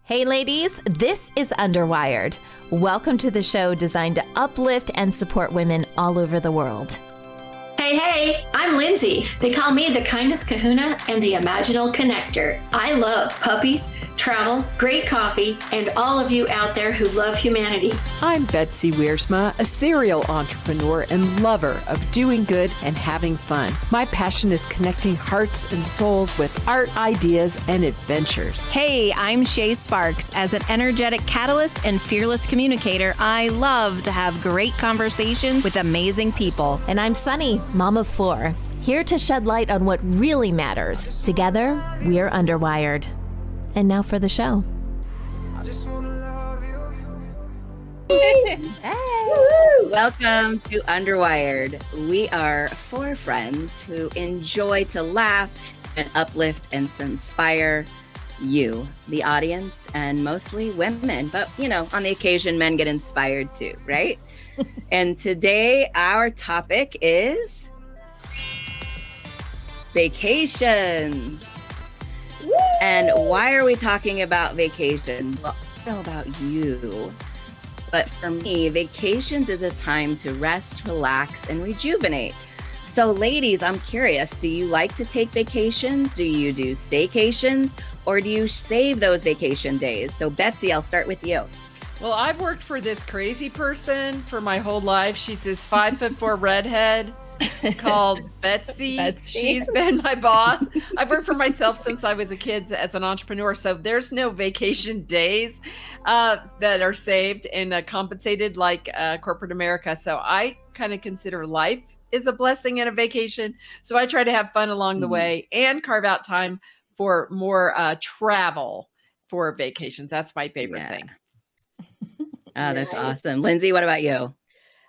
Hey ladies, this is Underwired. Welcome to the show designed to uplift and support women all over the world. Hey, I'm Lindsay. They call me the kindest kahuna and the imaginal connector. I love puppies, travel, great coffee, and all of you out there who love humanity. I'm Betsy, a serial entrepreneur and lover of doing good and having fun. My passion is connecting hearts and souls with art, ideas, and adventures. Hey, I'm Shā Sparks. As an energetic catalyst and fearless communicator, I love to have great conversations with amazing people. And I'm Sunny, mom of 4, here to shed light on what really matters. Together, we're Underwired. And now for the show. Hey. Welcome to Underwired. We are 4 friends who enjoy to laugh and uplift and inspire you, the audience, and mostly women. But, you know, on the occasion, men get inspired too, right? And today our topic is vacations. And why are we talking about vacation? Well, I don't know about you, but for me, vacations is a time to rest, relax, and rejuvenate. So ladies, I'm curious, do you like to take vacations? Do you do staycations? Or do you save those vacation days? So Betsy, I'll start with you. Well, I've worked for this crazy person for my whole life. She's this 5'4" redhead called Betsy. She's been my boss. I've worked for myself since I was a kid as an entrepreneur. So there's no vacation days that are saved and compensated like corporate America. So I kind of consider life is a blessing and a vacation. So I try to have fun along the way and carve out time for more travel for vacations. That's my favorite thing. Oh, that's awesome. Lindsay, what about you?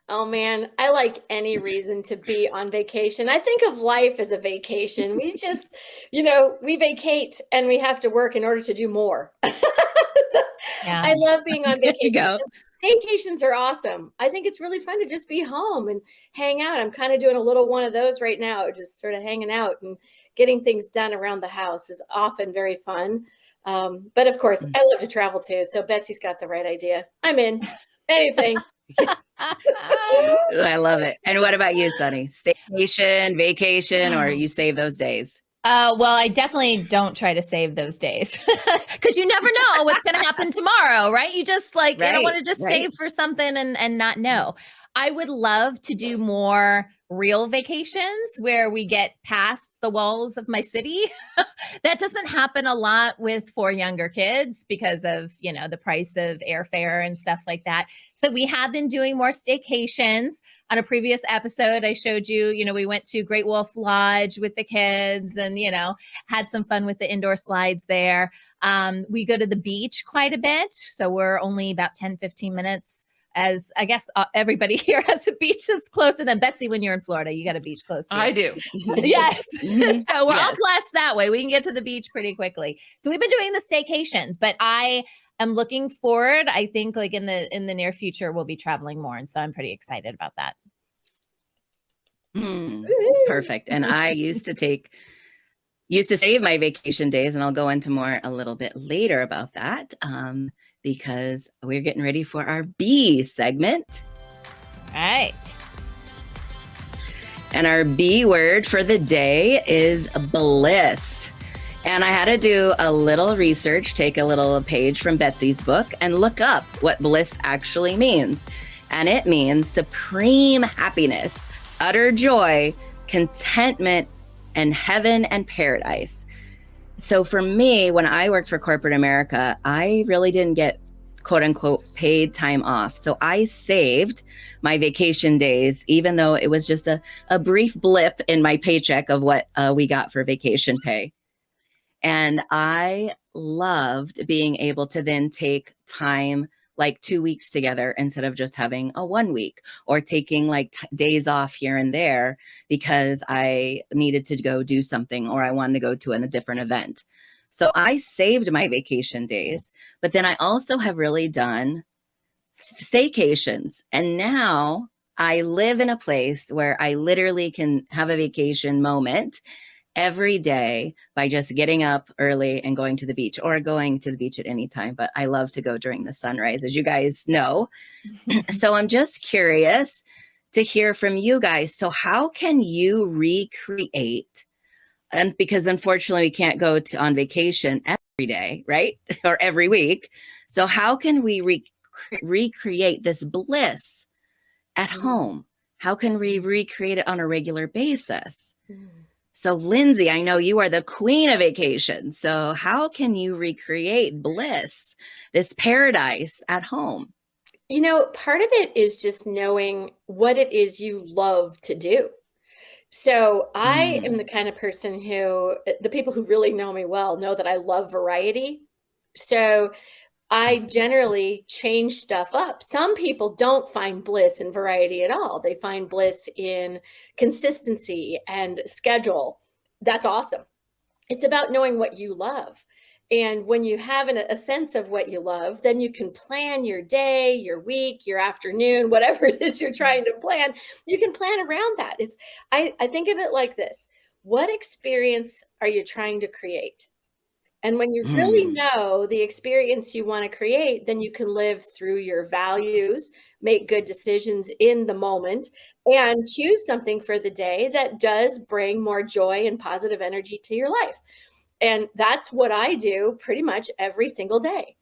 Oh man, I like any reason to be on vacation. I think of life as a vacation. We just, we vacate and we have to work in order to do more. Yeah. I love being on vacation. Vacations are awesome. I think it's really fun to just be home and hang out. I'm kind of doing a little one of those right now, just sort of hanging out and getting things done around the house is often very fun. But of course, I love to travel too. So Betsy's got the right idea. I'm in anything. I love it. And what about you, Sunny? Staycation, vacation, or you save those days? Well, I definitely don't try to save those days because you never know what's going to happen tomorrow, right? You just I don't want to just save for something and not know. I would love to do more real vacations where we get past the walls of my city. That doesn't happen a lot with 4 younger kids because of, the price of airfare and stuff like that. So we have been doing more staycations. On a previous episode, I showed you, we went to Great Wolf Lodge with the kids and, had some fun with the indoor slides there. We go to the beach quite a bit. So we're only about 10, 15 minutes. As I guess everybody here has a beach that's close to them. Betsy, when you're in Florida, you got a beach close to you. I do. Yes. So we're all blessed that way. We can get to the beach pretty quickly. So we've been doing the staycations, but I am looking forward. I think in the near future, we'll be traveling more. And so I'm pretty excited about that. Perfect. And I used to save my vacation days, and I'll go into more a little bit later about that. Because we're getting ready for our B segment. Right. And our B word for the day is bliss. And I had to do a little research, take a little page from Betsy's book and look up what bliss actually means. And it means supreme happiness, utter joy, contentment, and heaven and paradise. So for me, when I worked for corporate America, I really didn't get quote unquote paid time off. So I saved my vacation days, even though it was just a brief blip in my paycheck of what we got for vacation pay. And I loved being able to then take time like 2 weeks together instead of just having a 1 week or taking days off here and there because I needed to go do something or I wanted to go to a different event. So I saved my vacation days, but then I also have really done staycations. And now I live in a place where I literally can have a vacation moment every day by just getting up early and going to the beach, or going to the beach at any time. But I love to go during the sunrise, as you guys know. So I'm just curious to hear from you guys. So how can you recreate? And because unfortunately we can't go on vacation every day, right? Or every week. So how can we recreate this bliss at home? How can we recreate it on a regular basis? So Lindsay, I know you are the queen of vacation. So how can you recreate bliss, this paradise at home? You know, part of it is just knowing what it is you love to do. So I am the kind of person who, the people who really know me well know that I love variety. So I generally change stuff up. Some people don't find bliss in variety at all. They find bliss in consistency and schedule. That's awesome. It's about knowing what you love. And when you have a sense of what you love, then you can plan your day, your week, your afternoon, whatever it is you're trying to plan. You can plan around that. I think of it like this. What experience are you trying to create? And when you really know the experience you want to create, then you can live through your values, make good decisions in the moment, and choose something for the day that does bring more joy and positive energy to your life. And that's what I do pretty much every single day.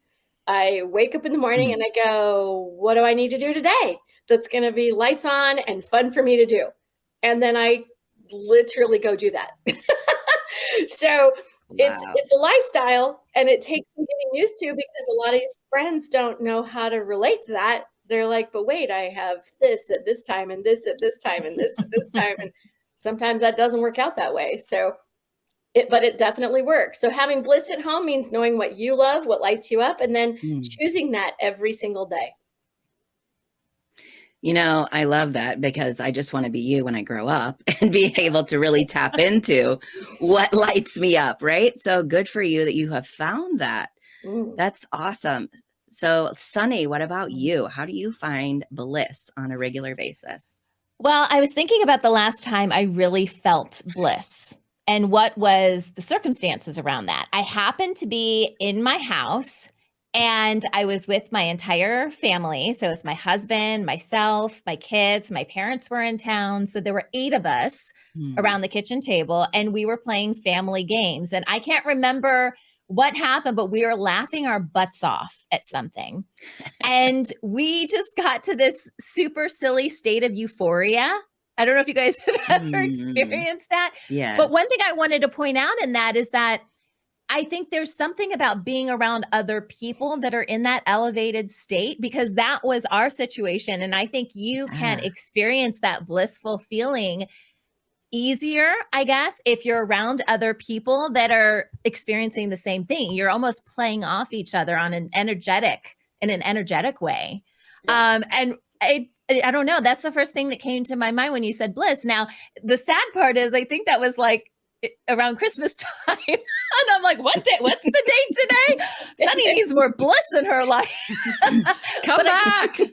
I wake up in the morning and I go, what do I need to do today that's going to be lights on and fun for me to do? And then I literally go do that. So it's a lifestyle, and it takes some getting used to, because a lot of friends don't know how to relate to that. They're like, but wait, I have this at this time and this at this time and this at this time. And sometimes that doesn't work out that way. But it definitely works. So having bliss at home means knowing what you love, what lights you up, and then choosing that every single day. You know, I love that, because I just want to be you when I grow up and be able to really tap into what lights me up, right? So good for you that you have found that. That's awesome. So Sunny, what about you? How do you find bliss on a regular basis? Well, I was thinking about the last time I really felt bliss and what was the circumstances around that. I happened to be in my house, and I was with my entire family. So it was my husband, myself, my kids, my parents were in town. So there were 8 of us around the kitchen table, and we were playing family games. And I can't remember what happened, but we were laughing our butts off at something. And we just got to this super silly state of euphoria. I don't know if you guys have ever experienced that. Yeah. But one thing I wanted to point out in that is that I think there's something about being around other people that are in that elevated state, because that was our situation. And I think you can experience that blissful feeling easier, I guess, if you're around other people that are experiencing the same thing. You're almost playing off each other in an energetic way. Yeah. And I don't know. That's the first thing that came to my mind when you said bliss. Now, the sad part is I think that was like around Christmas time. And I'm like, what's the date today? Sunny needs more bliss in her life. Come back. Come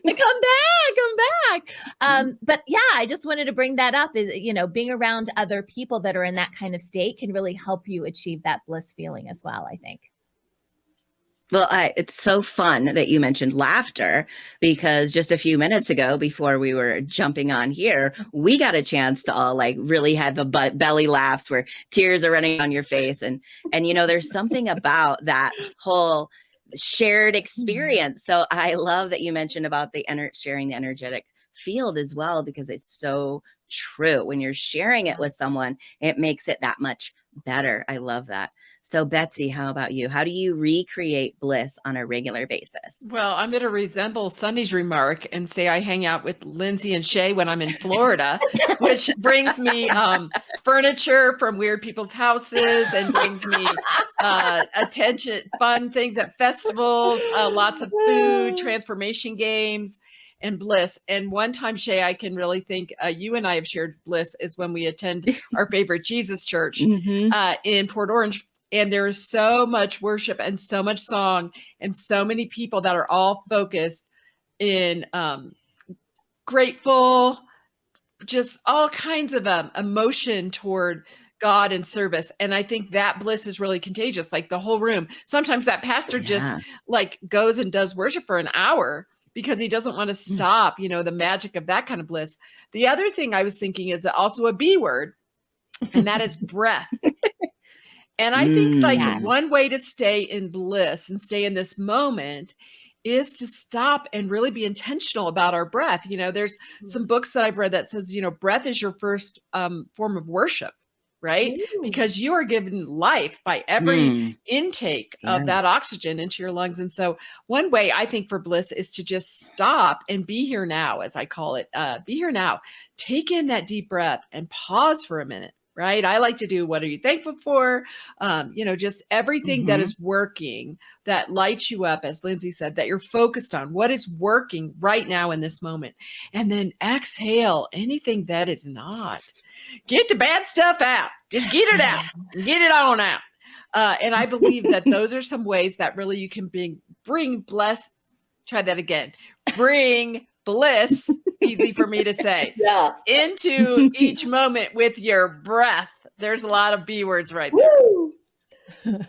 back. But yeah, I just wanted to bring that up, is, being around other people that are in that kind of state can really help you achieve that bliss feeling as well, I think. Well, it's so fun that you mentioned laughter, because just a few minutes ago, before we were jumping on here, we got a chance to all really have the belly laughs where tears are running on your face. And there's something about that whole shared experience. So I love that you mentioned about sharing the energetic field as well, because it's so true. When you're sharing it with someone, it makes it that much better. I love that. So Betsy, how about you? How do you recreate bliss on a regular basis? Well, I'm going to resemble Sunny's remark and say I hang out with Lindsay and Shā when I'm in Florida, which brings me furniture from weird people's houses and brings me attention, fun things at festivals, lots of food, transformation games, and bliss. And one time, Shā, I can really think you and I have shared bliss is when we attend our favorite Jesus church in Port Orange. And there's so much worship and so much song and so many people that are all focused in grateful, just all kinds of emotion toward God and service. And I think that bliss is really contagious, like the whole room. Sometimes that pastor just like goes and does worship for an hour because he doesn't want to stop, you know, the magic of that kind of bliss. The other thing I was thinking is also a B word, and that is breath. And I think like one way to stay in bliss and stay in this moment is to stop and really be intentional about our breath. You know, there's some books that I've read that says, you know, breath is your first form of worship, right? Because you are given life by every intake of that oxygen into your lungs. And so one way I think for bliss is to just stop and be here now, as I call it, be here now, take in that deep breath and pause for a minute. Right. I like to do, what are you thankful for? You know, just everything that is working, that lights you up, as Lindsay said, that you're focused on what is working right now in this moment. And then exhale anything that is not. Get the bad stuff out. Just get it out. Get it on out. And I believe that those are some ways that really you can bring bliss. Try that again. Bring bliss, easy for me to say, into each moment with your breath. There's a lot of B words right there.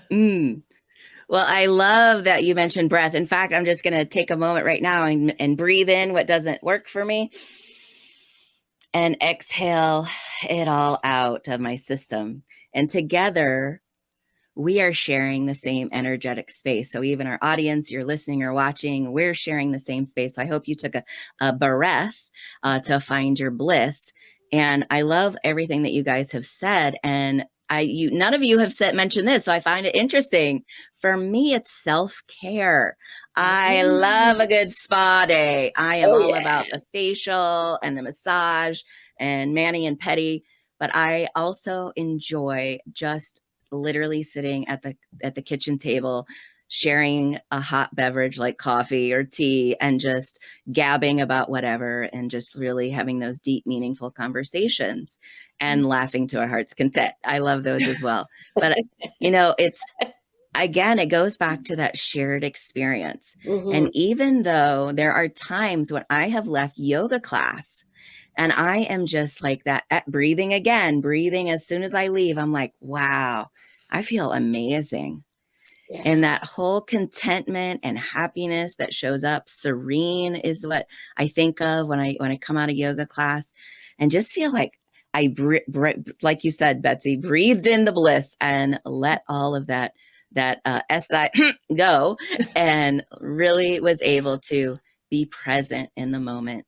Well, I love that you mentioned breath. In fact, I'm just going to take a moment right now and breathe in what doesn't work for me and exhale it all out of my system. And together, we are sharing the same energetic space. So even our audience, you're listening or watching, we're sharing the same space. So I hope you took a breath to find your bliss. And I love everything that you guys have said. And none of you have mentioned this, so I find it interesting. For me, it's self-care. I love a good spa day. I am all about the facial and the massage and mani and pedi, but I also enjoy just literally sitting at the kitchen table, sharing a hot beverage like coffee or tea and just gabbing about whatever and just really having those deep, meaningful conversations and laughing to our heart's content. I love those as well. But, you know, it goes back to that shared experience. And even though there are times when I have left yoga class and I am just like that, breathing as soon as I leave, I'm like, wow, I feel amazing. And that whole contentment and happiness that shows up, serene is what I think of when I come out of yoga class, and just feel like I, like you said, Betsy, breathed in the bliss and let all of that SI go, and really was able to be present in the moment.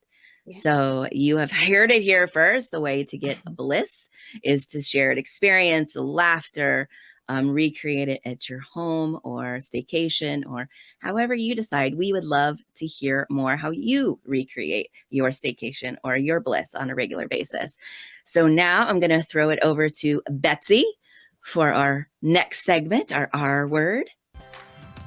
So you have heard it here first. The way to get bliss is to share an experience, laughter, recreate it at your home or staycation or however you decide. We would love to hear more how you recreate your staycation or your bliss on a regular basis. So now I'm going to throw it over to Betsy for our next segment, our R word.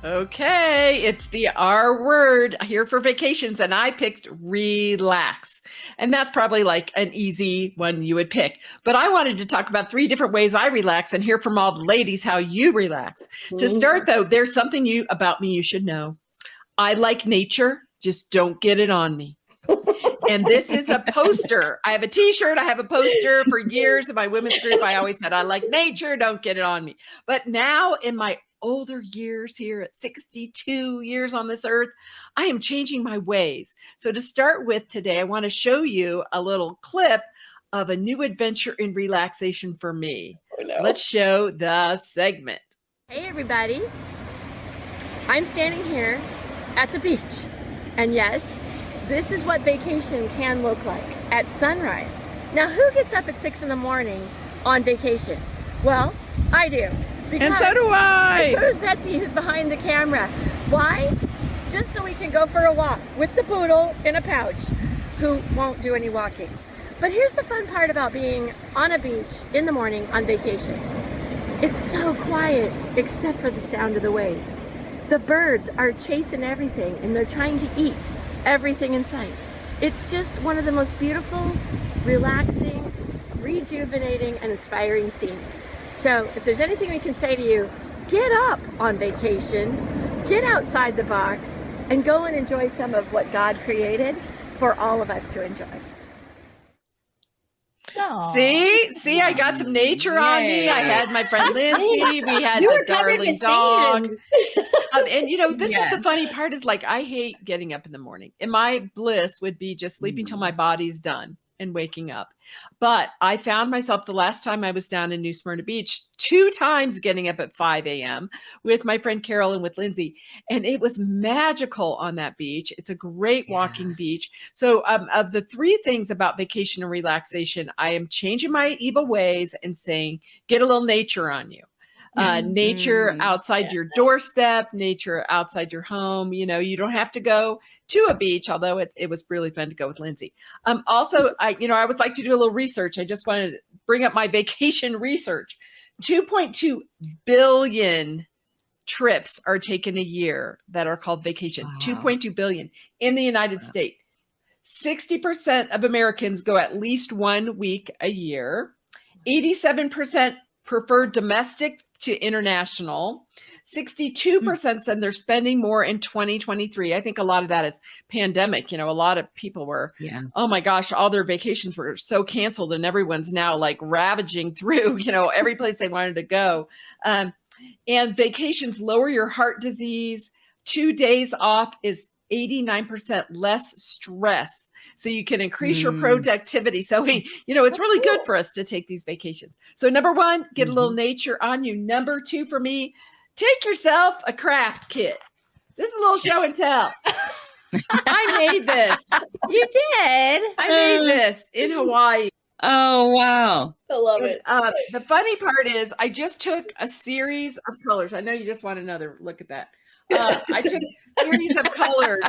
Okay, it's the R word here for vacations, and I picked relax. And that's probably like an easy one you would pick. But I wanted to talk about 3 different ways I relax and hear from all the ladies how you relax. To start, though, there's something about me you should know. I like nature, just don't get it on me. And this is a poster. I have a t-shirt. I have a poster for years in my women's group. I always said, I like nature, don't get it on me. But now in my older years here at 62 years on this earth, I am changing my ways. So to start with today, I want to show you a little clip of a new adventure in relaxation for me. Let's show the segment. Hey everybody, I'm standing here at the beach, and yes, this is what vacation can look like at sunrise. Now, who gets up at 6 in the morning on vacation? Well, I do. And so do I. And so does Betsy, who's behind the camera. Why? Just so we can go for a walk with the poodle in a pouch, who won't do any walking. But here's the fun part about being on a beach in the morning on vacation. It's so quiet, except for the sound of the waves. The birds are chasing everything, and they're trying to eat everything in sight. It's just one of the most beautiful, relaxing, rejuvenating, and inspiring scenes. So if there's anything we can say to you, get up on vacation, get outside the box, and go and enjoy some of what God created for all of us to enjoy. See, I got some nature on me. I had my friend Lindsay. We had You the were covered darling with dog. sand. And this is the funny part is like, I hate getting up in the morning, and my bliss would be just sleeping till my body's done and waking up. But I found myself the last time I was down in New Smyrna Beach 2 times getting up at 5 a.m. with my friend Carol and with Lindsay. And it was magical on that beach. It's a great walking beach. So of the 3 things about vacation and relaxation, I am changing my evil ways and saying, get a little nature on you. Nature outside your doorstep, nature outside your home. You don't have to go to a beach, although it was really fun to go with Lindsay. Also, I always like to do a little research. I just wanted to bring up my vacation research. 2.2 billion trips are taken a year that are called vacation. Wow. 2.2 billion in the United States. 60% of Americans go at least 1 week a year. 87% prefer domestic to international. 62% said they're spending more in 2023. I think a lot of that is pandemic. A lot of people were, oh my gosh, all their vacations were so canceled, and everyone's now like ravaging through, every place they wanted to go. And vacations lower your heart disease. 2 days off is 89% less stress. So you can increase your productivity. So, it's really good for us to take these vacations. So number 1, get a little nature on you. Number 2 for me, take yourself a craft kit. This is a little show and tell. I made this. You did? I made this in Hawaii. Oh, wow. I love it. The funny part is I just took a series of colors. I know you just want another look at that. I took a series of colors,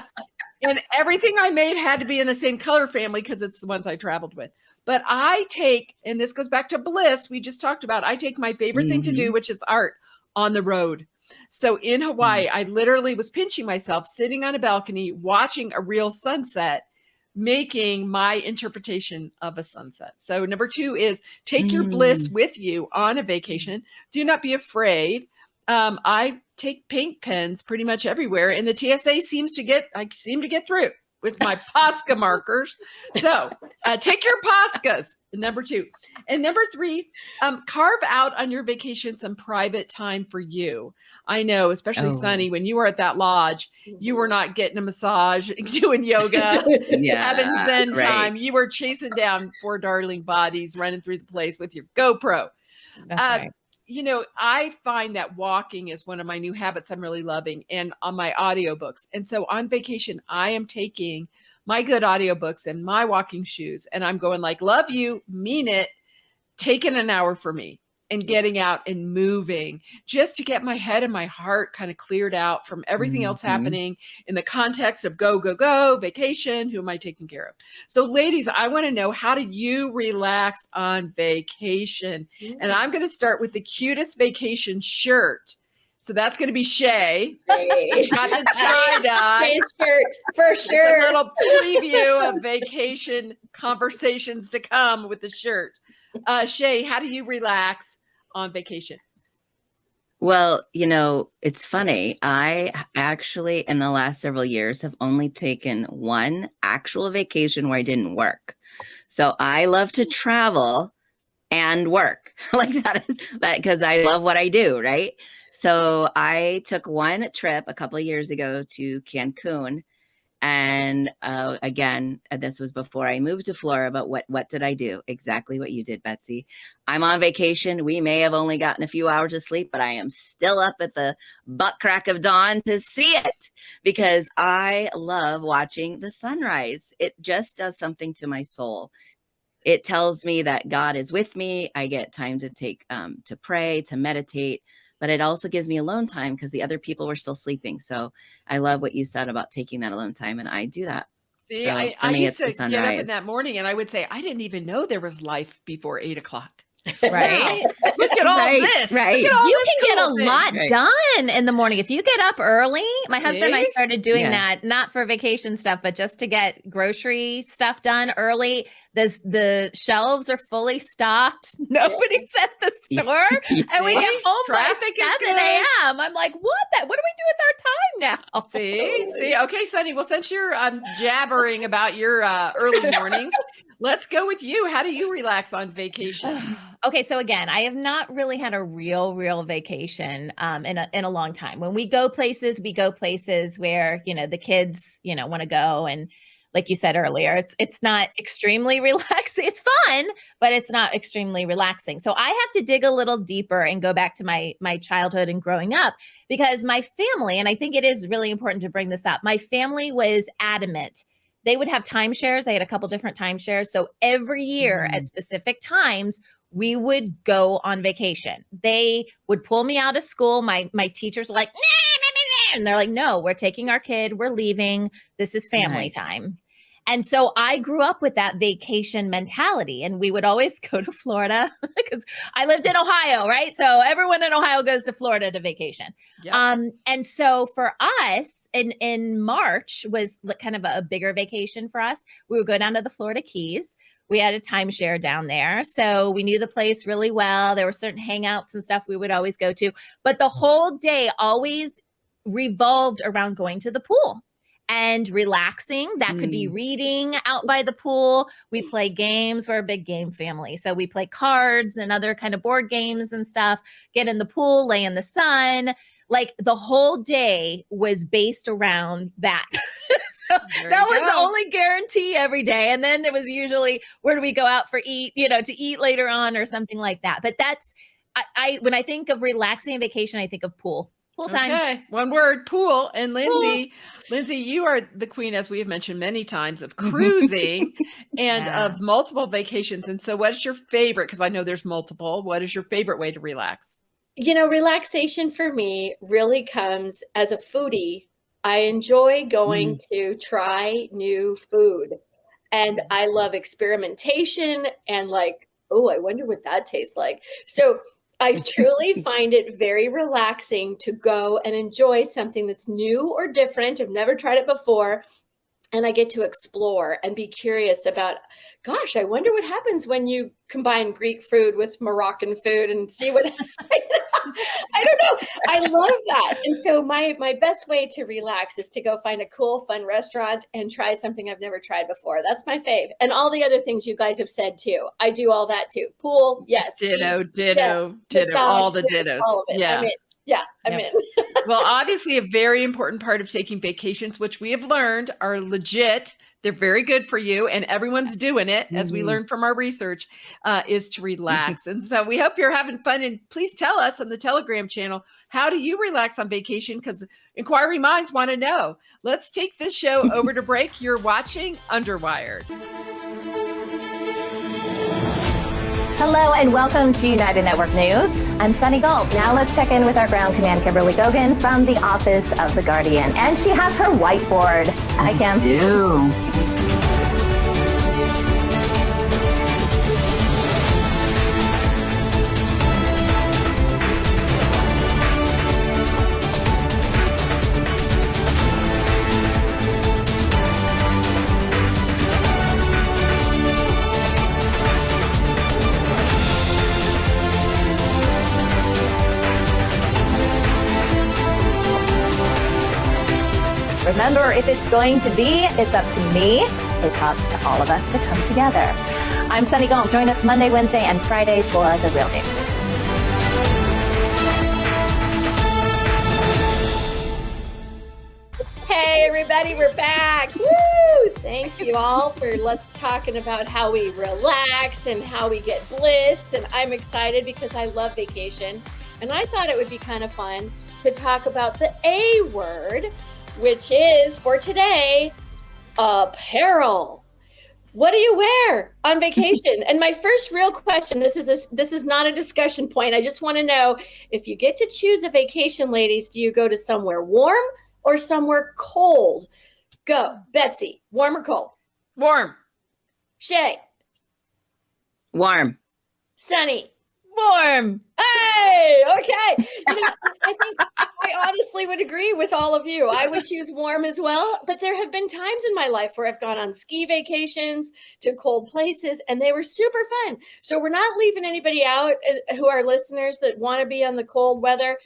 and everything I made had to be in the same color family because it's the ones I traveled with. But I take, and this goes back to Bliss, we just talked about, I take my favorite thing to do, which is art, on the road. So in Hawaii, I literally was pinching myself, sitting on a balcony, watching a real sunset, making my interpretation of a sunset. So number 2 is take your bliss with you on a vacation. Do not be afraid. I take paint pens pretty much everywhere, and the TSA I seem to get through with my Posca markers. So take your Poscas, number 2. And number 3, carve out on your vacation some private time for you. I know, especially Sunny, when you were at that lodge, you were not getting a massage, doing yoga, having Zen time. You were chasing down 4 darling bodies, running through the place with your GoPro. That's right. I find that walking is one of my new habits I'm really loving, and on my audiobooks. And so on vacation, I am taking my good audiobooks and my walking shoes, and I'm going like, love you, mean it, taking an hour for me and getting out and moving just to get my head and my heart kind of cleared out from everything else happening in the context of go, go, go, vacation. Who am I taking care of? So ladies, I want to know, how do you relax on vacation? And I'm going to start with the cutest vacation shirt. So that's going to be Shā. Got the tie-dye. Shā's shirt, for sure. It's a little preview of vacation conversations to come with the shirt. Shā, how do you relax on vacation? Well, it's funny. I actually, in the last several years, have only taken one actual vacation where I didn't work. So I love to travel and work like that because I love what I do, right? So I took one trip a couple of years ago to Cancun. And again, this was before I moved to Florida, but what did I do? Exactly what you did, Betsy. I'm on vacation. We may have only gotten a few hours of sleep, but I am still up at the butt crack of dawn to see it because I love watching the sunrise. It just does something to my soul. It tells me that God is with me. I get time to take to pray, to meditate. But it also gives me alone time because the other people were still sleeping. So I love what you said about taking that alone time. And I do that. See, so I used to get up in that morning and I would say, I didn't even know there was life before 8 o'clock. Right. Look at all this. Right. Look at all You this can get a cool thing. lot done in the morning. If you get up early, my husband and I started doing that, not for vacation stuff, but just to get grocery stuff done early. The shelves are fully stocked. Nobody's at the store. And we get home by 7 a.m. I'm like, what do we do with our time now? See. Okay, Sunny. Well, since you're jabbering about your early mornings, let's go with you. How do you relax on vacation? Okay, so again, I have not really had a real vacation in a long time. When we go places where, the kids, want to go, and like you said earlier, it's not extremely relaxing. It's fun, but it's not extremely relaxing. So I have to dig a little deeper and go back to my childhood and growing up, because my family, and I think it is really important to bring this up, my family was adamant. They would have timeshares. I had a couple different timeshares. So every year at specific times, we would go on vacation. They would pull me out of school. My teachers were like, nah, nah, nah, nah. And they're like, no, we're taking our kid. We're leaving. This is family time. And so I grew up with that vacation mentality, and we would always go to Florida because I lived in Ohio, right? So everyone in Ohio goes to Florida to vacation. Yep. And so for us in March was kind of a bigger vacation for us. We would go down to the Florida Keys. We had a timeshare down there. So we knew the place really well. There were certain hangouts and stuff we would always go to, but the whole day always revolved around going to the pool and relaxing. That could be reading out by the pool. We play games. We're a big game family. So we play cards and other kind of board games and stuff, get in the pool, lay in the sun. Like the whole day was based around that. So that was the only guarantee every day. And then it was usually, where do we go out for to eat later on or something like that. But that's, when I think of relaxing and vacation, I think of pool. Pool time. Okay, one word, pool. And Lindsay, you are the queen, as we have mentioned many times, of cruising and of multiple vacations. And so what is your favorite? Because I know there's multiple. What is your favorite way to relax? Relaxation for me really comes as a foodie. I enjoy going to try new food, and I love experimentation and I wonder what that tastes like. So I truly find it very relaxing to go and enjoy something that's new or different. I've never tried it before. And I get to explore and be curious about, gosh, I wonder what happens when you combine Greek food with Moroccan food and see what, I don't know. I love that. And so my best way to relax is to go find a cool, fun restaurant and try something I've never tried before. That's my fave. And all the other things you guys have said too. I do all that too. Pool, yes. Ditto, massage, all the dittos. All of it. Yeah. I'm in. Well, obviously a very important part of taking vacations, which we have learned are legit. They're very good for you, and everyone's doing it, as we learned from our research, is to relax. And so we hope you're having fun. And please tell us on the Telegram channel, how do you relax on vacation? Because inquiry minds want to know. Let's take this show over to break. You're watching Underwired. Hello and welcome to United Network News. I'm Sunny Galt. Now let's check in with our ground command, Kimberly Gogan, from the Office of the Guardian. And she has her whiteboard. Hi, Kim. Remember, if it's going to be, it's up to me. It's up to all of us to come together. I'm Sunny Galt. Join us Monday, Wednesday, and Friday for the real news. Hey, everybody, we're back. Woo! Thanks you all for talking about how we relax and how we get bliss. And I'm excited because I love vacation. And I thought it would be kind of fun to talk about the A word, which is, for today, apparel. What do you wear on vacation? And my first real question, this is not a discussion point. I just want to know, if you get to choose a vacation, ladies, do you go to somewhere warm or somewhere cold? Go. Betsy, warm or cold? Warm. Shā? Warm. Sunny? Warm. Hey, okay. I think I honestly would agree with all of you. I would choose warm as well, but there have been times in my life where I've gone on ski vacations to cold places, and they were super fun. So we're not leaving anybody out who are listeners that want to be on the cold weather.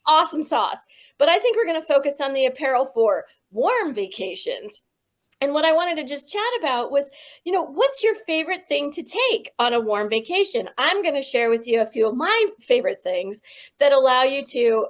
Awesome sauce. But I think we're going to focus on the apparel for warm vacations. And what I wanted to just chat about was, what's your favorite thing to take on a warm vacation? I'm going to share with you a few of my favorite things that allow you to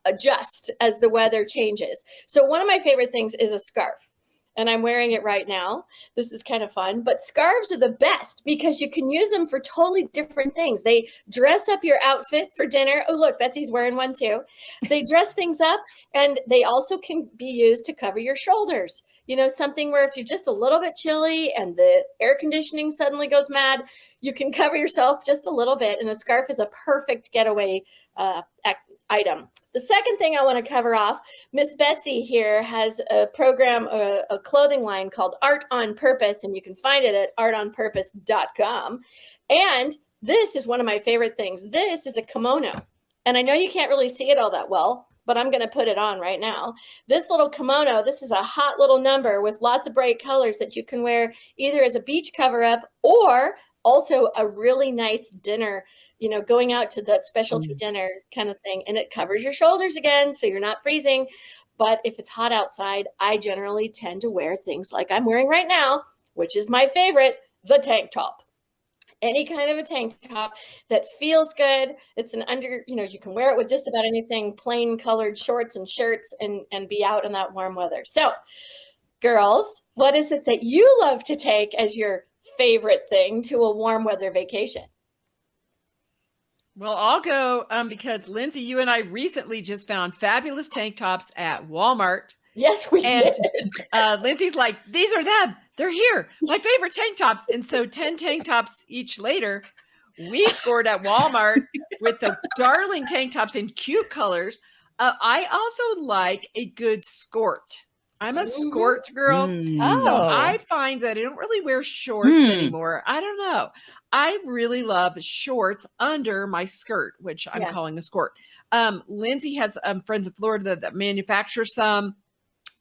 adjust as the weather changes. So one of my favorite things is a scarf. And I'm wearing it right now. This is kind of fun, but scarves are the best because you can use them for totally different things. They dress up your outfit for dinner. Oh, look, Betsy's wearing one too. They dress things up, and they also can be used to cover your shoulders. Something where if you're just a little bit chilly and the air conditioning suddenly goes mad, you can cover yourself just a little bit. And a scarf is a perfect getaway item. The second thing I want to cover off, Miss Betsy here has a program, a clothing line called Art on Purpose, and you can find it at artonpurpose.com. And this is one of my favorite things. This is a kimono. And I know you can't really see it all that well, but I'm going to put it on right now. This little kimono, this is a hot little number with lots of bright colors that you can wear either as a beach cover-up or also a really nice dinner, going out to that specialty dinner kind of thing. And it covers your shoulders again, so you're not freezing. But if it's hot outside, I generally tend to wear things like I'm wearing right now, which is my favorite, the tank top. Any kind of a tank top that feels good. It's an you can wear it with just about anything, plain colored shorts and shirts, and be out in that warm weather. So, girls, what is it that you love to take as your favorite thing to a warm weather vacation? Well, I'll go because Lindsay, you and I recently just found fabulous tank tops at Walmart. Yes, we did. Lindsay's like, these are them. They're here. My favorite tank tops. And so 10 tank tops each later, we scored at Walmart with the darling tank tops in cute colors. I also like a good skirt. I'm a skirt girl. So I find that I don't really wear shorts anymore. I don't know. I really love shorts under my skirt, which I'm calling a skirt. Lindsay has friends in Florida that manufacture some.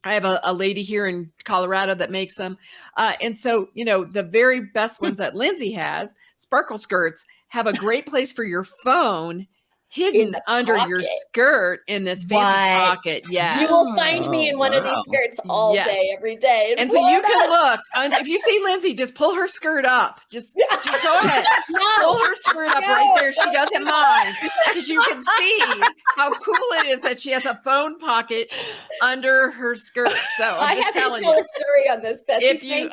I have a lady here in Colorado that makes them. And so, the very best ones that Lindsay has, sparkle skirts, have a great place for your phone hidden under your skirt in this fancy pocket. Yeah. You will find me in one of these skirts all day, every day. And Florida. So you can look, if you see Lindsay, just pull her skirt up. Just go ahead. Pull her skirt up right there. She doesn't mind because you can see how cool it is that she has a phone pocket under her skirt. So I'm just telling you. I have to tell a story on this, Betsy.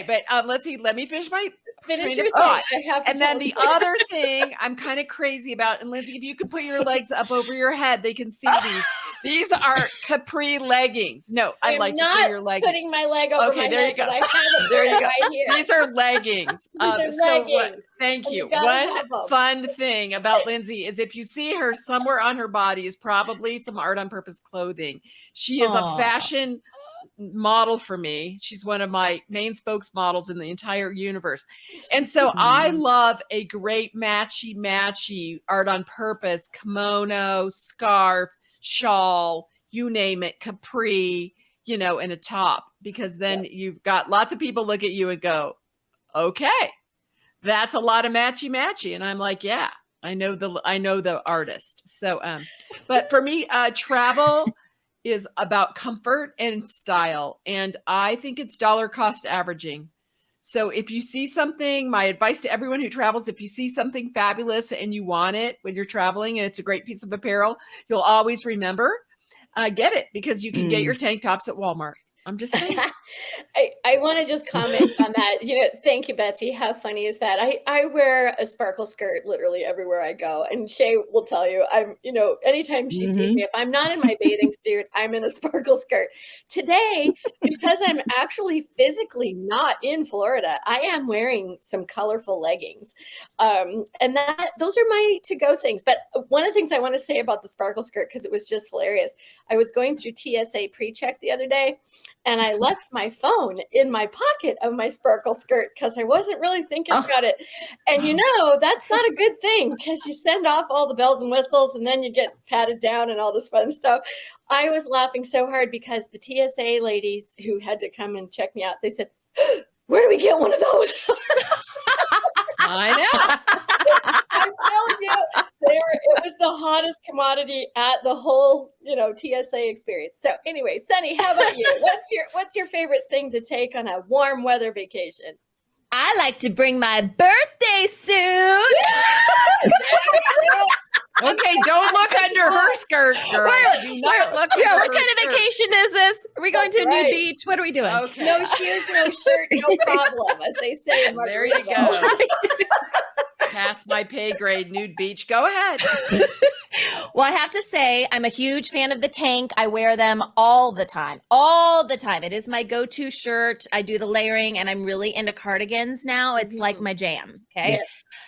But let's see. Let me finish my Finish your thought. And then the other thing I'm kind of crazy about, and Lindsay, if you could put your legs up over your head, they can see these. These are capri leggings. No, I'd like to see your leggings. I'm not putting my leg over my there head, you go. But I have it there you go. Right here. These are leggings. Thank you. One fun thing about Lindsay is if you see her somewhere on her body is probably some Art on Purpose clothing. She is a fashion model for me. She's one of my main spokesmodels in the entire universe. And so I love a great matchy Art on Purpose kimono, scarf, shawl, you name it, capri, and a top, because then you've got lots of people look at you and go, okay, that's a lot of matchy. And I'm like, yeah, I know the artist. So, but for me, travel is about comfort and style. And I think it's dollar cost averaging. So if you see something, my advice to everyone who travels, if you see something fabulous and you want it when you're traveling and it's a great piece of apparel, you'll always remember, get it, because you can get your tank tops at Walmart. I'm just saying. I want to just comment on that. Thank you, Betsy. How funny is that? I wear a sparkle skirt literally everywhere I go. And Shay will tell you, anytime she sees me, if I'm not in my bathing suit, I'm in a sparkle skirt. Today, because I'm actually physically not in Florida, I am wearing some colorful leggings. And those are my to-go things. But one of the things I want to say about the sparkle skirt, because it was just hilarious. I was going through TSA pre-check the other day, and I left my phone in my pocket of my sparkle skirt because I wasn't really thinking about it. And that's not a good thing because you send off all the bells and whistles and then you get patted down and all this fun stuff. I was laughing so hard because the TSA ladies who had to come and check me out, they said, where do we get one of those? I know. I'm telling you, it was the hottest commodity at the whole, TSA experience. So anyway, Sunny, how about you? what's your favorite thing to take on a warm weather vacation? I like to bring my birthday suit. Okay, don't look under her skirt, girl. What kind of vacation is this? Are we going to a nude beach? What are we doing? Okay. No shoes, no shirt, no problem, as they say in There you go. Past my pay grade, nude beach. Go ahead. Well, I have to say, I'm a huge fan of the tank. I wear them all the time. All the time. It is my go-to shirt. I do the layering, and I'm really into cardigans now. It's like my jam. Okay.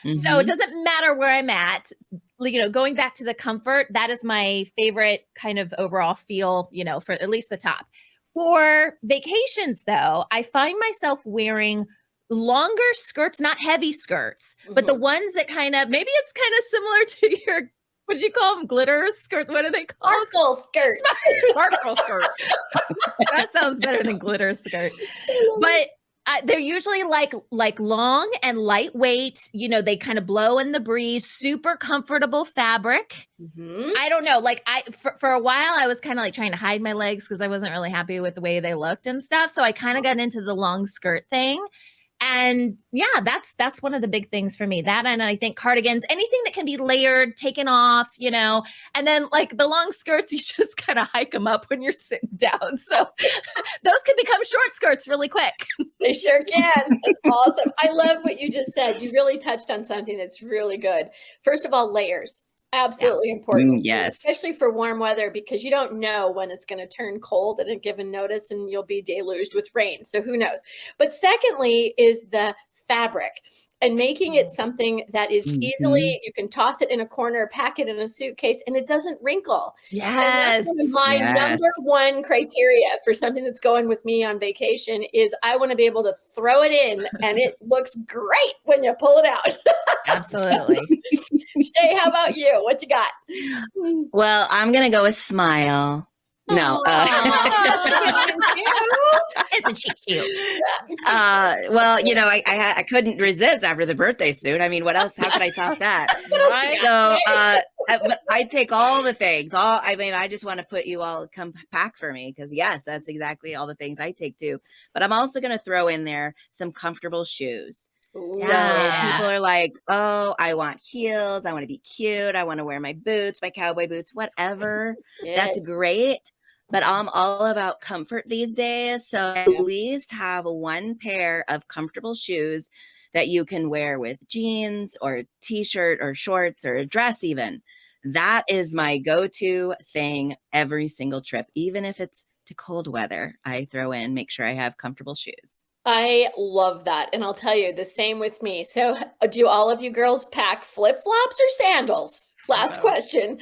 Yes. So it doesn't matter where I'm at. Going back to the comfort, that is my favorite kind of overall feel, for at least the top. For vacations, though, I find myself wearing longer skirts, not heavy skirts, but the ones that maybe it's kind of similar to your, what did you call them? Glitter skirt? What are they called? Sparkle skirts. Sparkle skirt. That sounds better than glitter skirt. But they're usually like long and lightweight. They kind of blow in the breeze. Super comfortable fabric. I don't know. For a while, I was kind of trying to hide my legs because I wasn't really happy with the way they looked and stuff. So I kind of got into the long skirt thing. And yeah, that's one of the big things for me. That, and I think cardigans, anything that can be layered, taken off, and then the long skirts, you just kind of hike them up when you're sitting down. So those could become short skirts really quick. They sure can. That's awesome. I love what you just said. You really touched on something that's really good. First of all, layers. Absolutely important. Yes. Especially for warm weather, because you don't know when it's going to turn cold at a given notice and you'll be deluged with rain. So who knows? But secondly is the fabric, and making it something that is easily, you can toss it in a corner, pack it in a suitcase, and it doesn't wrinkle. Yes. And my number one criteria for something that's going with me on vacation is I want to be able to throw it in and it looks great when you pull it out. Absolutely. Shā, how about you? What you got? Well, I'm going to go with smile. No. Isn't she cute? Well, I couldn't resist after the birthday suit. I mean, what else? How could I top that? Right? So, but I take all the things. I just want to put you all come pack for me because yes, that's exactly all the things I take too. But I'm also going to throw in there some comfortable shoes. So people are like, oh, I want heels. I want to be cute. I want to wear my boots, my cowboy boots, whatever. That's great. But I'm all about comfort these days. So at least have one pair of comfortable shoes that you can wear with jeans or a t-shirt or shorts or a dress even. That is my go-to thing every single trip. Even if it's to cold weather, I throw in, make sure I have comfortable shoes. I love that. And I'll tell you the same with me. So do all of you girls pack flip-flops or sandals? Last question.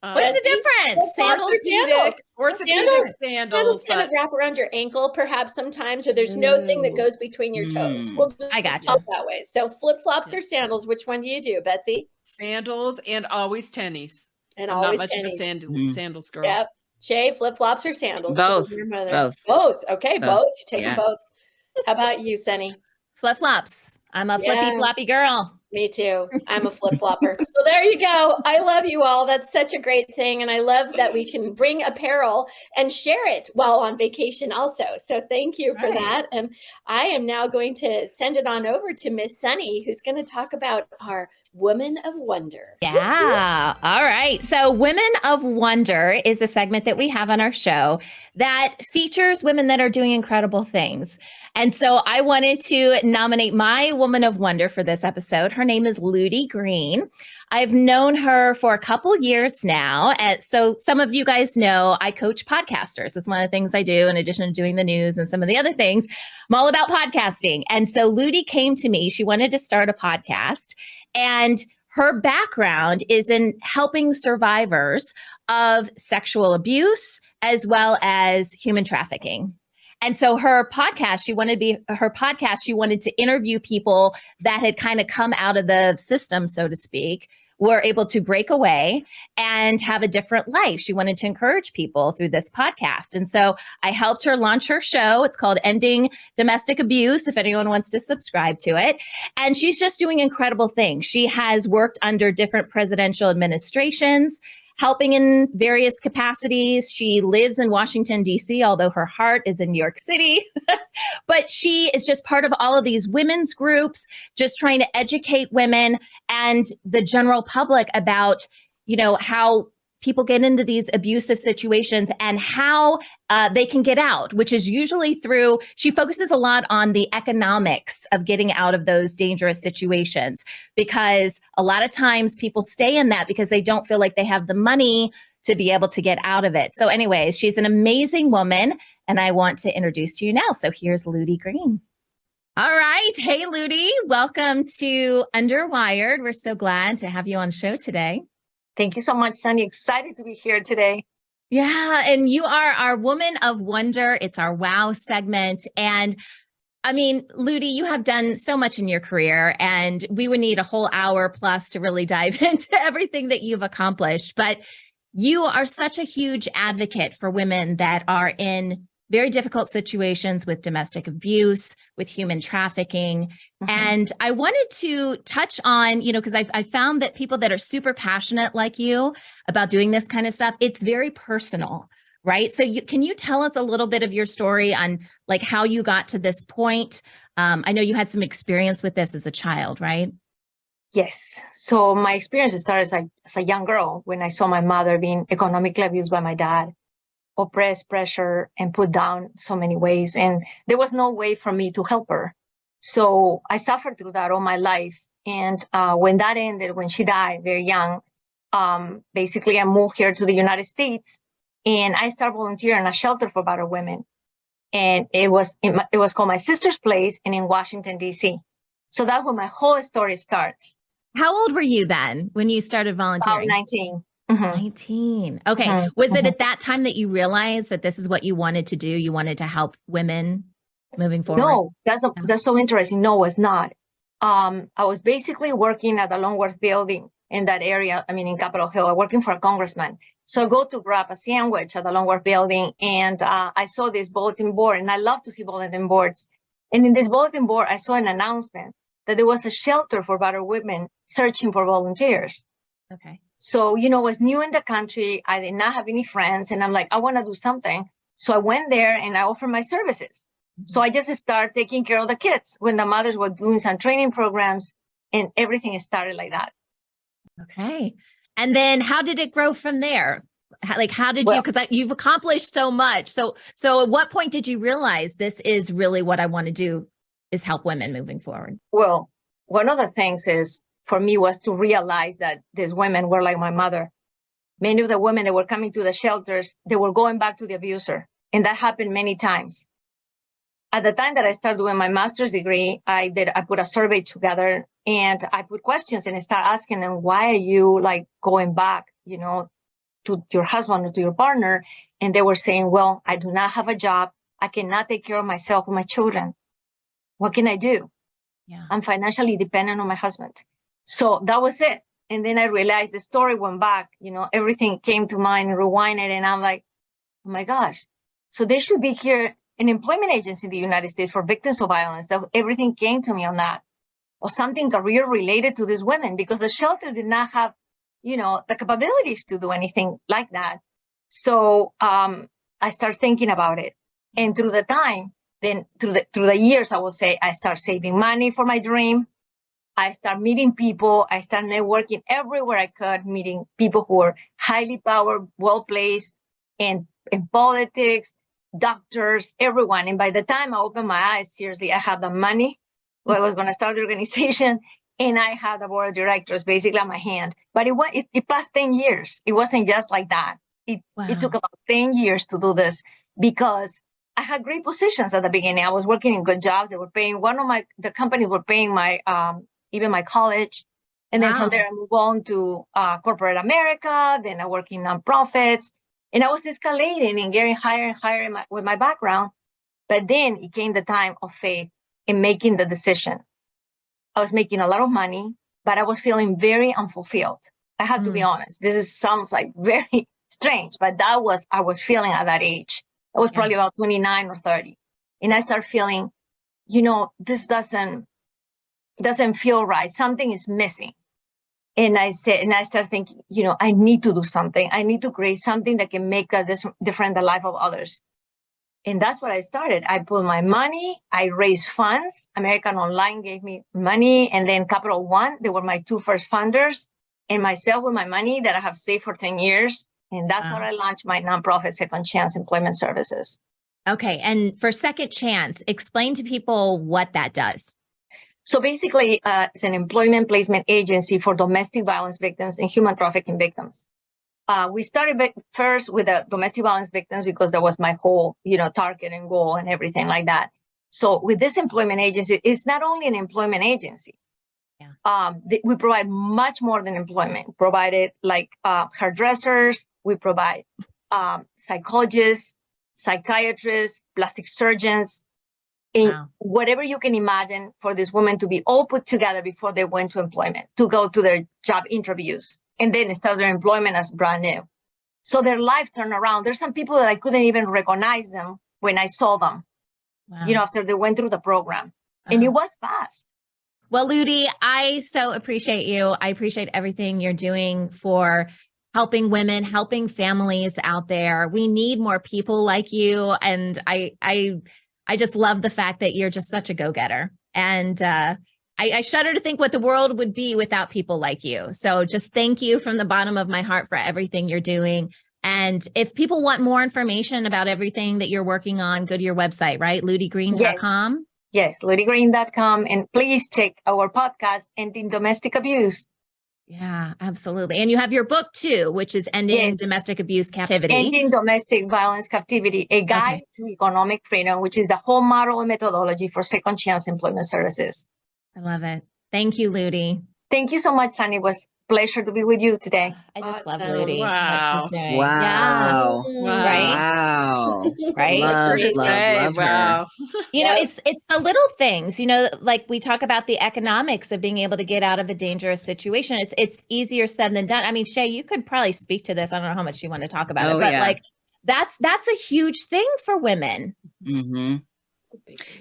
What's the difference? Sandals or sandals? Orthopedic sandals kind of wrap around your ankle perhaps sometimes, or there's no thing that goes between your toes. We'll just I got you that way. So flip-flops or sandals, which one do you do, Betsy? Sandals and always tennies. And I'm always not much tennies. of a sandals girl. Yep. Shā, flip-flops or sandals? Both. Your mother. Both. Okay, both. You take them both. How about you, Sunny? Flip-flops. I'm a flippy floppy girl. Me too. I'm a flip-flopper. So there you go. I love you all. That's such a great thing. And I love that we can bring apparel and share it while on vacation also. So thank you for that. And I am now going to send it on over to Miss Sunny, who's going to talk about our Women of Wonder. Yeah. All right. So Women of Wonder is a segment that we have on our show that features women that are doing incredible things. And so I wanted to nominate my Woman of Wonder for this episode. Her name is Ludi Green. I've known her for a couple years now. And so some of you guys know I coach podcasters. It's one of the things I do in addition to doing the news and some of the other things. I'm all about podcasting. And so Ludi came to me. She wanted to start a podcast. And her background is in helping survivors of sexual abuse as well as human trafficking. And so her podcast, she wanted to interview people that had kind of come out of the system, so to speak, were able to break away and have a different life. She wanted to encourage people through this podcast. And so I helped her launch her show. It's called Ending Domestic Abuse, if anyone wants to subscribe to it. And she's just doing incredible things. She has worked under different presidential administrations, helping in various capacities. She lives in Washington, D.C., although her heart is in New York City. But she is just part of all of these women's groups, just trying to educate women and the general public about, how people get into these abusive situations and how they can get out, which is usually through, she focuses a lot on the economics of getting out of those dangerous situations, because a lot of times people stay in that because they don't feel like they have the money to be able to get out of it. So anyways, she's an amazing woman, and I want to introduce to you now. So here's Ludi Green. All right. Hey, Ludi, welcome to Underwired. We're so glad to have you on the show today. Thank you so much, Sunny. Excited to be here today. Yeah. And you are our Woman of Wonder. It's our WOW segment. And I mean, Ludi, you have done so much in your career, and we would need a whole hour plus to really dive into everything that you've accomplished. But you are such a huge advocate for women that are in very difficult situations with domestic abuse, with human trafficking. Mm-hmm. And I wanted to touch on, because I found that people that are super passionate like you about doing this kind of stuff, it's very personal, right? So can you tell us a little bit of your story on like how you got to this point? I know you had some experience with this as a child, right? Yes. So my experience started as a young girl when I saw my mother being economically abused by my dad, oppressed, pressure, and put down so many ways. And there was no way for me to help her. So I suffered through that all my life. And when that ended, when she died very young, basically I moved here to the United States, and I started volunteering in a shelter for battered women. And it was called My Sister's Place, and in Washington, D.C. So that's when my whole story starts. How old were you then when you started volunteering? 19. Mm-hmm. 19. Okay. Mm-hmm. Was it at that time that you realized that this is what you wanted to do? You wanted to help women moving forward? No, that's so interesting. No, it's not. I was basically working at the Longworth building in that area. I mean, in Capitol Hill, working for a congressman. So I go to grab a sandwich at the Longworth building, and I saw this bulletin board, and I love to see bulletin boards. And in this bulletin board, I saw an announcement that there was a shelter for battered women searching for volunteers. Okay. So, I was new in the country. I did not have any friends. And I'm like, I want to do something. So I went there and I offered my services. Mm-hmm. So I just started taking care of the kids when the mothers were doing some training programs, and everything started like that. Okay. And then how did it grow from there? How did you, because you've accomplished so much. So at what point did you realize this is really what I want to do, is help women moving forward? Well, one of the things for me was to realize that these women were like my mother. Many of the women that were coming to the shelters, they were going back to the abuser. And that happened many times. At the time that I started doing my master's degree, I put a survey together, and I put questions, and I started asking them, why are you going back, to your husband or to your partner? And they were saying, well, I do not have a job. I cannot take care of myself or my children. What can I do? Yeah. I'm financially dependent on my husband. So that was it. And then I realized the story went back, everything came to mind, rewinded, and I'm like, oh my gosh. So there should be here an employment agency in the United States for victims of violence. That everything came to me on that, or something career related to these women, because the shelter did not have, the capabilities to do anything like that. So I started thinking about it. And through the time, then through the years, I will say, I start saving money for my dream. I start meeting people. I start networking everywhere I could, meeting people who are highly powered, well-placed in politics, doctors, everyone. And by the time I opened my eyes, seriously, I had the money. I was going to start the organization, and I had the board of directors basically on my hand. But it passed 10 years. It wasn't just like that. It took about 10 years to do this, because I had great positions at the beginning. I was working in good jobs. They were paying, the companies were paying my, even my college. And then from there, I moved on to corporate America. Then I worked in nonprofits, and I was escalating and getting higher and higher with my background. But then it came the time of faith in making the decision. I was making a lot of money, but I was feeling very unfulfilled. I have to be honest. Sounds like very strange, but I was feeling at that age. I was probably about 29 or 30. And I started feeling, this doesn't feel right. Something is missing. And I started thinking, I need to do something. I need to create something that can make a difference in the life of others. And that's what I started. I put my money, I raised funds. American Online gave me money, and then Capital One, they were my 2 first funders, and myself with my money that I have saved for 10 years. And that's how I launched my nonprofit, Second Chance Employment Services. Okay. And for Second Chance, explain to people what that does. So basically, it's an employment placement agency for domestic violence victims and human trafficking victims. We started first with the domestic violence victims because that was my whole, target and goal and everything like that. So with this employment agency, it's not only an employment agency. Yeah. We provide much more than employment. We provided like hairdressers. We provide psychologists, psychiatrists, plastic surgeons, and whatever you can imagine for these women to be all put together before they went to employment, to go to their job interviews, and then start their employment as brand new. So their life turned around. There's some people that I couldn't even recognize them when I saw them, after they went through the program. And it was fast. Well, Ludi, I so appreciate you. I appreciate everything you're doing for helping women, helping families out there. We need more people like you. And I just love the fact that you're just such a go-getter. And I shudder to think what the world would be without people like you. So just thank you from the bottom of my heart for everything you're doing. And if people want more information about everything that you're working on, go to your website, right? LudiGreen.com. Yes, LudiGreen.com. And please check our podcast, Ending Domestic Abuse. Yeah, absolutely. And you have your book too, which is Ending Domestic Abuse Captivity. Ending Domestic Violence Captivity, a guide to economic freedom, which is the whole model and methodology for Second Chance Employment Services. I love it. Thank you, Ludi. Thank you so much, Sunny. It was a pleasure to be with you today. I just love Ludi. Wow. Wow. Yeah. Right? Wow. Right? Love wow. her. It's the little things, like we talk about the economics of being able to get out of a dangerous situation. It's easier said than done. I mean, Shā, you could probably speak to this. I don't know how much you want to talk about it, but like that's a huge thing for women. Mm-hmm.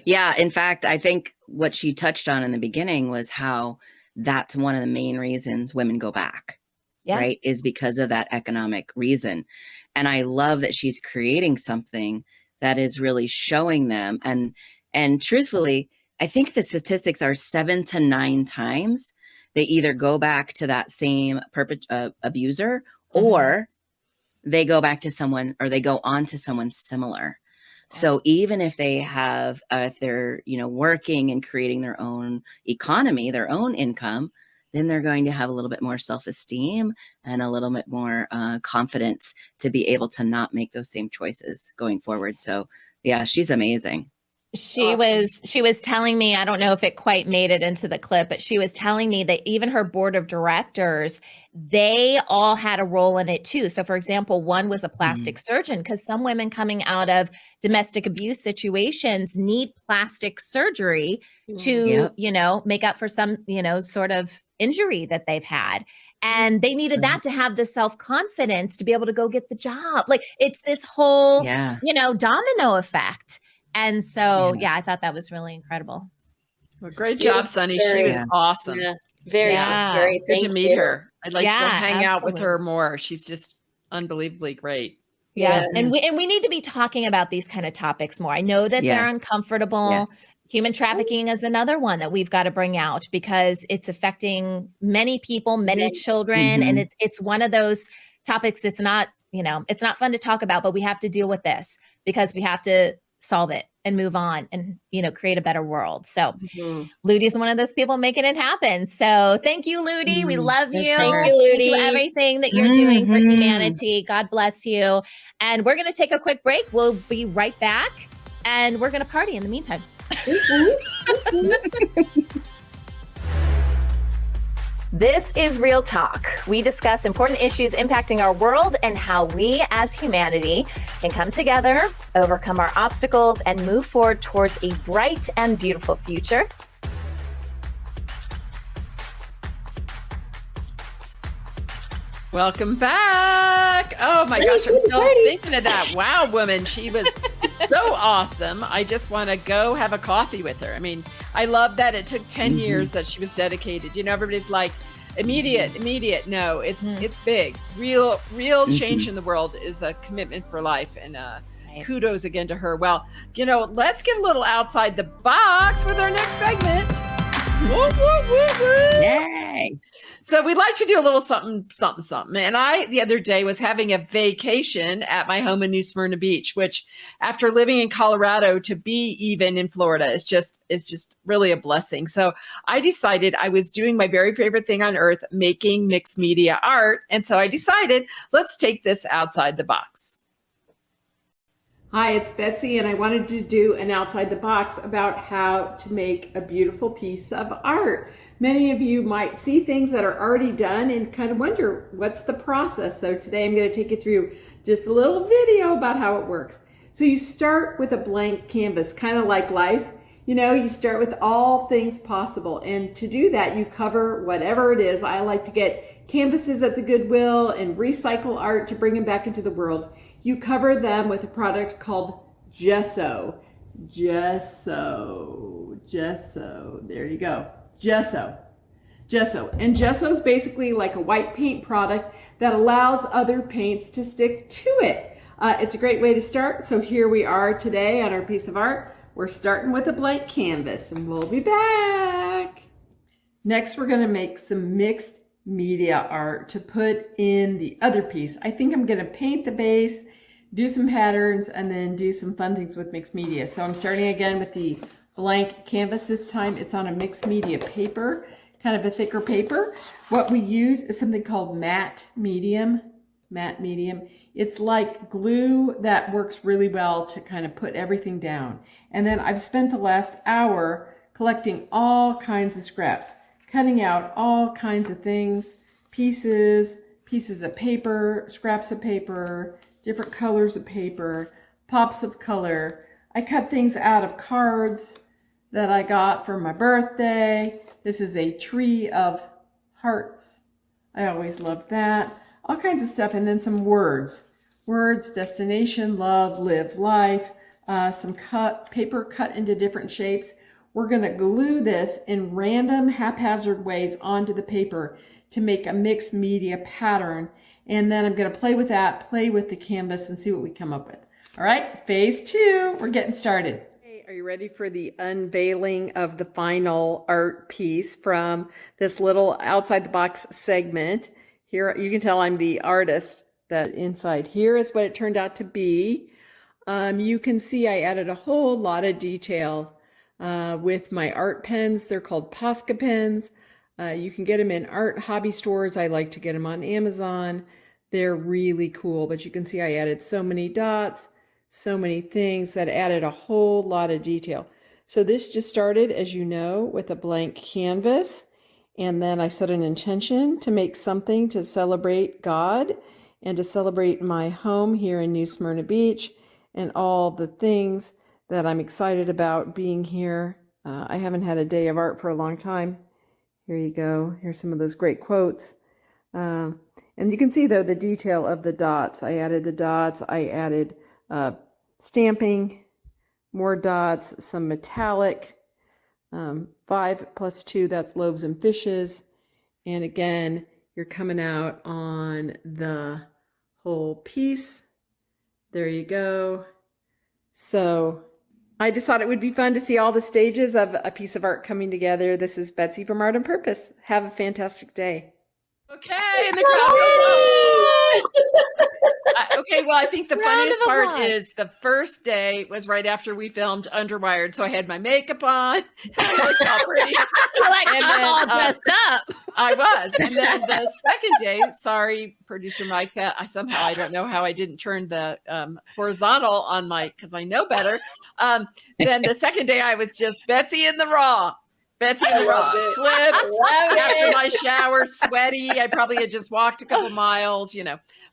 Yeah. In fact, I think what she touched on in the beginning was how that's one of the main reasons women go back, right? Is because of that economic reason. And I love that she's creating something that is really showing them. And truthfully, I think the statistics are 7 to 9 times they either go back to that same abuser, or they go back to someone, or they go on to someone similar. So even if they have, if they're, working and creating their own economy, their own income, then they're going to have a little bit more self-esteem and a little bit more confidence to be able to not make those same choices going forward. So yeah, she's amazing. She was telling me, I don't know if it quite made it into the clip, but she was telling me that even her board of directors, they all had a role in it too. So for example, one was a plastic surgeon, because some women coming out of domestic abuse situations need plastic surgery to, make up for some, sort of injury that they've had. And they needed that to have the self-confidence to be able to go get the job. Like it's this whole, domino effect. And so, I thought that was really incredible. Well, great job, Sunny. She was awesome. Yeah. Very nice. Very good to meet her. I'd like to go hang out with her more. She's just unbelievably great. Yeah. And we need to be talking about these kind of topics more. I know that they're uncomfortable. Yes. Human trafficking is another one that we've got to bring out because it's affecting many people, many children. And it's one of those topics that's not, it's not fun to talk about, but we have to deal with this because we have to solve it and move on and, create a better world. So Ludi's one of those people making it happen. So thank you, Ludi. We love you. Thank you, Ludi. Thank you everything that you're doing for humanity. God bless you. And we're going to take a quick break. We'll be right back and we're going to party in the meantime. This is Real Talk. We discuss important issues impacting our world and how we as humanity can come together, overcome our obstacles, and move forward towards a bright and beautiful future. Welcome back. Oh my gosh, I'm still thinking of that. Wow, woman. She was so awesome. I just want to go have a coffee with her. I mean, I love that it took 10 years that she was dedicated. Everybody's like, immediate. No, it's big. Real change in the world is a commitment for life. And kudos again to her. Well, let's get a little outside the box with our next segment. Woo, woo, woo, woo. Yay. So we'd like to do a little something. And I, the other day, was having a vacation at my home in New Smyrna Beach, which after living in Colorado, to be even in Florida is just really a blessing. So I decided I was doing my very favorite thing on earth, making mixed media art. And so I decided, let's take this outside the box. Hi, it's Betsy, and I wanted to do an outside the box about how to make a beautiful piece of art. Many of you might see things that are already done and kind of wonder what's the process. So today I'm going to take you through just a little video about how it works. So you start with a blank canvas, kind of like life. You start with all things possible. And to do that, you cover whatever it is. I like to get canvases at the Goodwill and recycle art to bring them back into the world. You cover them with a product called gesso. Gesso. There you go. Gesso. And gesso is basically like a white paint product that allows other paints to stick to it. It's a great way to start. So here we are today on our piece of art. We're starting with a blank canvas, and we'll be back. Next, we're going to make some mixed media art to put in the other piece. I think I'm going to paint the base, do some patterns, and then do some fun things with mixed media. So I'm starting again with the blank canvas. This time it's on a mixed media paper, kind of a thicker paper. What we use is something called matte medium. It's like glue that works really well to kind of put everything down. And then I've spent the last hour collecting all kinds of scraps, cutting out all kinds of things, pieces of paper, scraps of paper, different colors of paper, pops of color. I cut things out of cards that I got for my birthday. This is a tree of hearts. I always loved that. All kinds of stuff. And then some words, destination, love, live, life, some paper cut into different shapes. We're going to glue this in random haphazard ways onto the paper to make a mixed media pattern. And then I'm going to play with the canvas and see what we come up with. All right, phase 2, we're getting started. Hey, are you ready for the unveiling of the final art piece from this little outside the box segment? Here, you can tell I'm the artist. That inside here is what it turned out to be. You can see I added a whole lot of detail with my art pens. They're called Posca pens. You can get them in art hobby stores. I like to get them on Amazon. They're really cool, but you can see I added so many dots, so many things that added a whole lot of detail. So this just started, as you know, with a blank canvas. And then I set an intention to make something to celebrate God and to celebrate my home here in New Smyrna Beach and all the things that I'm excited about being here. I haven't had a day of art for a long time. Here you go. Here's some of those great quotes. And you can see, though, the detail of the dots. I added the dots. I added stamping, more dots, some metallic. 5 plus 2, that's loaves and fishes. And again, you're coming out on the whole piece. There you go. So I just thought it would be fun to see all the stages of a piece of art coming together. This is Betsy from Art on Purpose. Have a fantastic day. Okay, and the crowd goes, okay, well, I think the funniest part is the first day was right after we filmed Underwired, so I had my makeup on. I looked all pretty. I'm all dressed up. I was. And then the second day, sorry, producer Micah, I don't know how I didn't turn the horizontal on because I know better. Then the second day, I was just Betsy in the raw. Flips after my shower, sweaty. I probably had just walked a couple miles,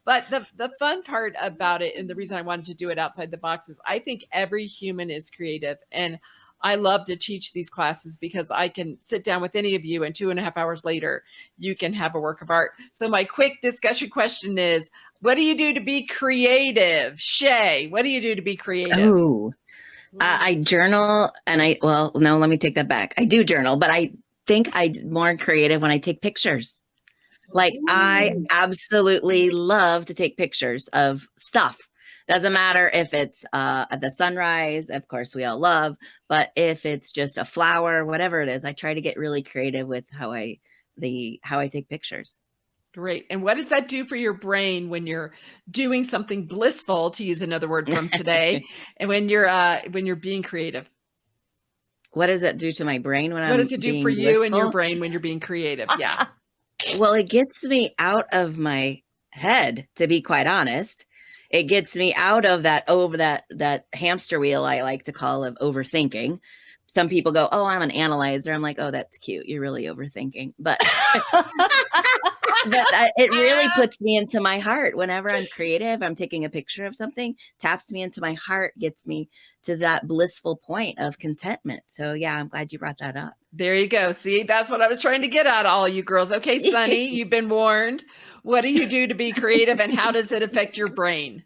But the fun part about it, and the reason I wanted to do it outside the box, is I think every human is creative. And I love to teach these classes because I can sit down with any of you and 2.5 hours later, you can have a work of art. So my quick discussion question is, what do you do to be creative? Shā, what do you do to be creative? Oh. I journal let me take that back. I do journal, but I think I'm more creative when I take pictures. Like I absolutely love to take pictures of stuff. Doesn't matter if it's at the sunrise, of course we all love, but if it's just a flower, whatever it is, I try to get really creative with how I take pictures. Great. And what does that do for your brain when you're doing something blissful, to use another word from today, and when you're being creative? What does that do to my brain when what does it do for you and your brain when you're being creative? Yeah. Well, it gets me out of my head, to be quite honest. It gets me out of that hamster wheel I like to call of overthinking. Some people go, "Oh, I'm an analyzer." I'm like, "Oh, that's cute. You're really overthinking." But it really puts me into my heart. Whenever I'm creative, I'm taking a picture of something, taps me into my heart, gets me to that blissful point of contentment. So yeah, I'm glad you brought that up. There you go. See, that's what I was trying to get at, all you girls. Okay, Sunny, you've been warned. What do you do to be creative, and how does it affect your brain?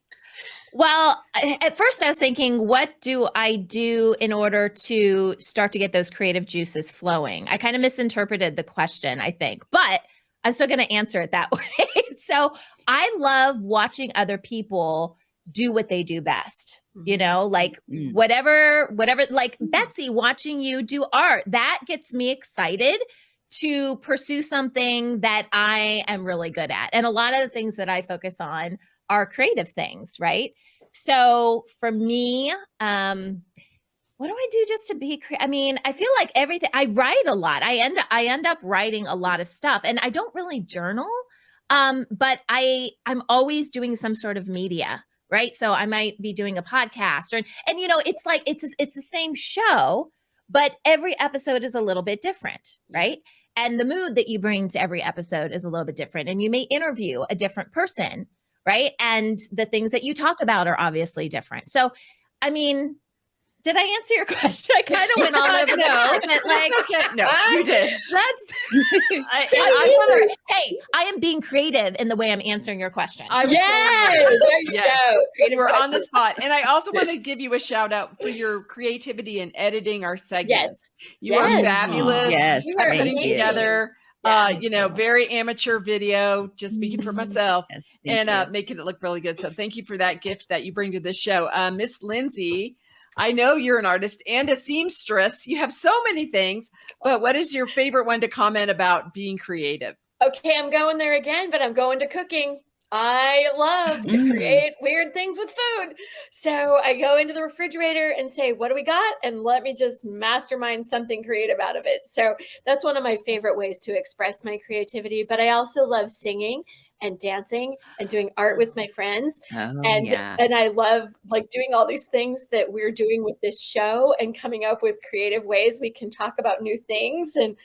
Well, at first I was thinking, what do I do in order to start to get those creative juices flowing? I kind of misinterpreted the question, I think, but I'm still going to answer it that way. So I love watching other people do what they do best, you know, like whatever, like Betsy, watching you do art, that gets me excited to pursue something that I am really good at. And a lot of the things that I focus on are creative things, right? So for me, what do I do just to be creative? I mean, I feel like everything, I write a lot. I end up writing a lot of stuff, and I don't really journal, but I'm always doing some sort of media, right? So I might be doing a podcast, and you know, it's like, it's the same show, but every episode is a little bit different, right? And the mood that you bring to every episode is a little bit different, and you may interview a different person, right? And the things that you talk about are obviously different. So, I mean, did I answer your question? I kind of went all over the place, but like, okay. No, you did. That's. Hey, I am being creative in the way I'm answering your question. There you go. Creative, we're on the spot, and I also want to give you a shout out for your creativity in editing our segments. You are fabulous. Yes, You are putting together. Very amateur video, just speaking for myself, and making it look really good. So thank you for that gift that you bring to this show. Miss Lindsay, I know you're an artist and a seamstress. You have so many things, but what is your favorite one to comment about being creative? Okay, I'm going there again, but I'm going to cooking. I love to create weird things with food. So I go into the refrigerator and say, what do we got? And let me just mastermind something creative out of it. So that's one of my favorite ways to express my creativity. But I also love singing and dancing and doing art with my friends. And I love like doing all these things that we're doing with this show and coming up with creative ways we can talk about new things. And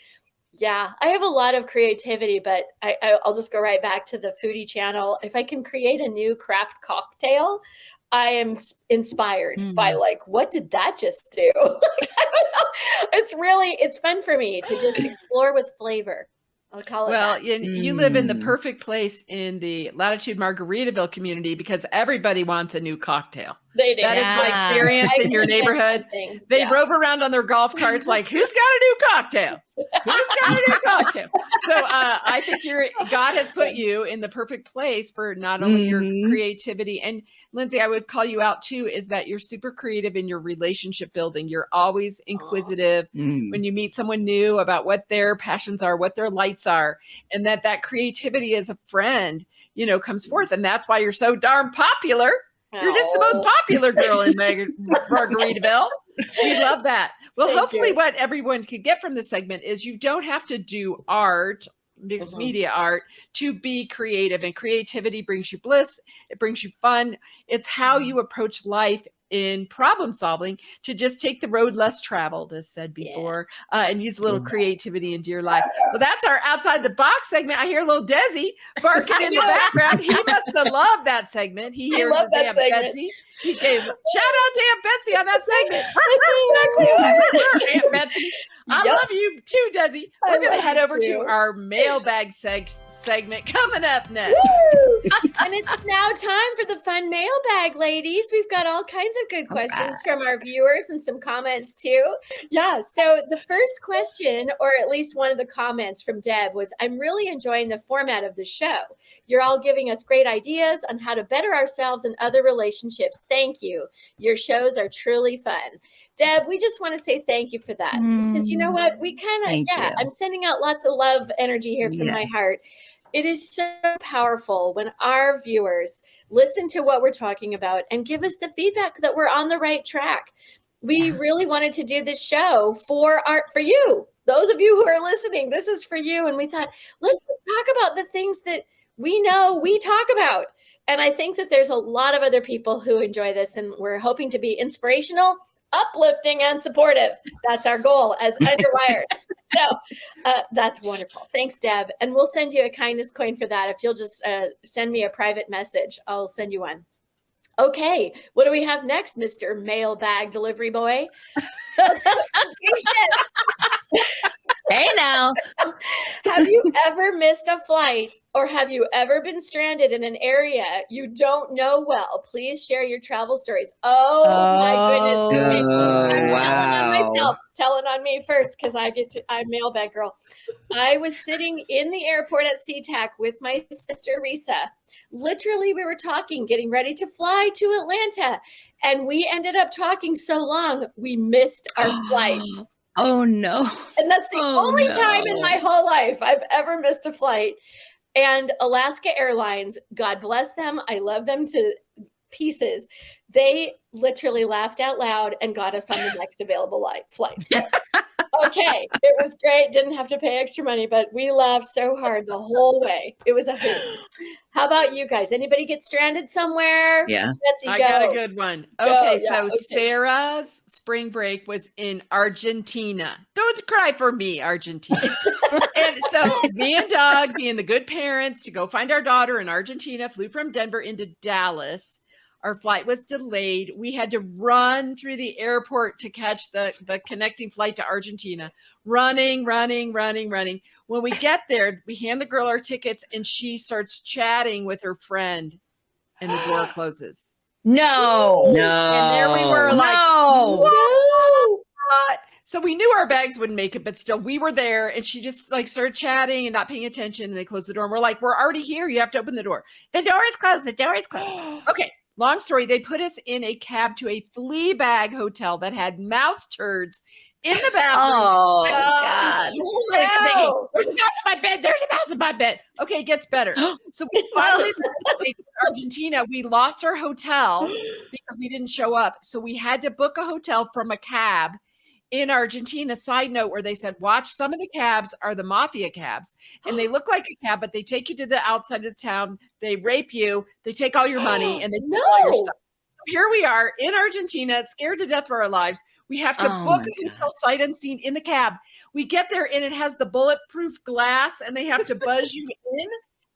yeah, I have a lot of creativity, but I'll just go right back to the foodie channel. If I can create a new craft cocktail, I am inspired by like, what did that just do? Like, I don't know. It's fun for me to just explore with flavor. I'll call it that. You live in the perfect place in the Latitude Margaritaville community because everybody wants a new cocktail. They do. That is my experience in your neighborhood. They rove around on their golf carts like, who's got a new cocktail? Who's got a new cocktail? So I think God has put you in the perfect place for not only your creativity. And Lindsay, I would call you out too, is that you're super creative in your relationship building. You're always inquisitive when you meet someone new about what their passions are, what their lights are, and that creativity as a friend, comes forth. And that's why you're so darn popular. You're just the most popular girl in Margaritaville. We love that. Well, hopefully what everyone could get from this segment is you don't have to do art, mixed media art, to be creative. And creativity brings you bliss. It brings you fun. It's how you approach life in problem solving to just take the road less traveled, as said before, and use a little creativity into your life. Well, that's our outside the box segment. I hear a little Desi barking in the background. He must have loved that segment. He hears his Aunt Betsy. He gave shout out to Aunt Betsy on that segment. Aunt Betsy. I love you too, Desi. We're going to head over too. to our mailbag segment coming up next. And it's now time for the fun mailbag, ladies. We've got all kinds of good questions from our viewers and some comments too. Yeah. So the first question, or at least one of the comments from Deb, was, I'm really enjoying the format of the show. You're all giving us great ideas on how to better ourselves and other relationships. Thank you. Your shows are truly fun. Deb, we just want to say thank you for that. Because you know what? We kind of, I'm sending out lots of love energy here from my heart. It is so powerful when our viewers listen to what we're talking about and give us the feedback that we're on the right track. We really wanted to do this show for you. Those of you who are listening, this is for you. And we thought, let's talk about the things that we know we talk about. And I think that there's a lot of other people who enjoy this, and we're hoping to be inspirational, uplifting, and supportive. That's our goal as Underwired. So that's wonderful. Thanks, Deb. And we'll send you a kindness coin for that. If you'll just send me a private message, I'll send you one. Okay, what do we have next, Mr. Mailbag Delivery Boy? Hey now. Have you ever missed a flight, or have you ever been stranded in an area you don't know well? Please share your travel stories. Oh my goodness. I'm telling on me first, because I'm mailbag girl. I was sitting in the airport at SeaTac with my sister Risa. Literally, we were talking, getting ready to fly to Atlanta, and we ended up talking so long, we missed our flight. Oh no. And that's the only time in my whole life I've ever missed a flight. And Alaska Airlines, God bless them, I love them to pieces. They literally laughed out loud and got us on the next available flight. So, okay, it was great. Didn't have to pay extra money, but we laughed so hard the whole way. It was a hoot. How about you guys? Anybody get stranded somewhere? Yeah. Betsy, I go. got a good one. Okay, Sarah's spring break was in Argentina. Don't cry for me, Argentina. And so me and Doug, being the good parents, to go find our daughter in Argentina, flew from Denver into Dallas. Our flight was delayed. We had to run through the airport to catch the connecting flight to Argentina. Running. When we get there, we hand the girl our tickets, and she starts chatting with her friend, and the door closes. No. And there we were like, what? So we knew our bags wouldn't make it, but still we were there, and she just like started chatting and not paying attention, and they closed the door, and we're like, we're already here. You have to open the door. The door is closed. Okay. Long story, they put us in a cab to a flea bag hotel that had mouse turds in the bathroom. Oh, God. No. There's a mouse in my bed. Okay, it gets better. So we finally in Argentina, we lost our hotel because we didn't show up. So we had to book a hotel from a cab in Argentina. Side note, where they said, watch, some of the cabs are the mafia cabs, and they look like a cab, but they take you to the outside of town. They rape you. They take all your money, and they take all your stuff. Here we are in Argentina, scared to death for our lives. We have to book a hotel sight unseen in the cab. We get there, and it has the bulletproof glass, and they have to buzz you in.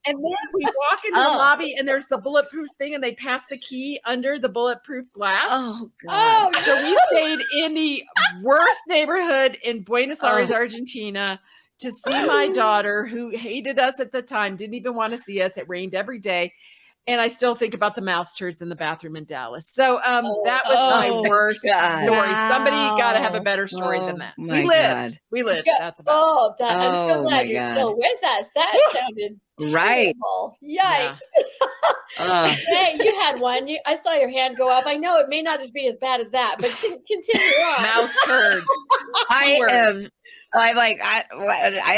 And then we walk into the lobby, and there's the bulletproof thing, and they pass the key under the bulletproof glass. Oh, God. So we stayed in the worst neighborhood in Buenos Aires, Argentina, to see my daughter, who hated us at the time, didn't even want to see us. It rained every day. And I still think about the mouse turds in the bathroom in Dallas. So that was my worst story. Wow. Somebody got to have a better story than that. We lived. We lived. That's about it. I'm so glad you're still with us. That sounded terrible. Yikes. Hey, you had one. I saw your hand go up. I know it may not be as bad as that, but continue on. Mouse turd. I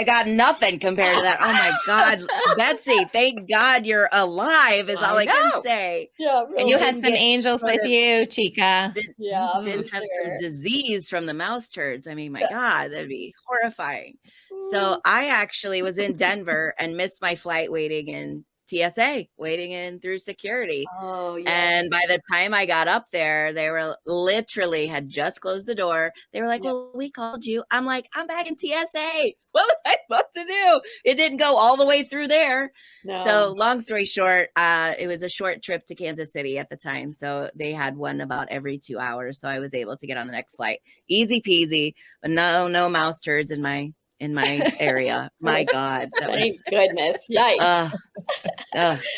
got nothing compared to that. Oh my God, Betsy, thank God you're alive is all I can say. Yeah, really. And you had some angels with you, Chica. Didn't have some disease from the mouse turds. I mean, my God, that'd be horrifying. So I actually was in Denver and missed my flight waiting in TSA waiting in through security. Oh, yeah. And by the time I got up there, they were literally had just closed the door. They were like, well, we called you. I'm like, I'm back in TSA. What was I supposed to do? It didn't go all the way through there. No. So long story short, it was a short trip to Kansas City at the time. So they had one about every 2 hours. So I was able to get on the next flight. Easy peasy, but no mouse turds in my area. My God. Thank goodness. Yikes.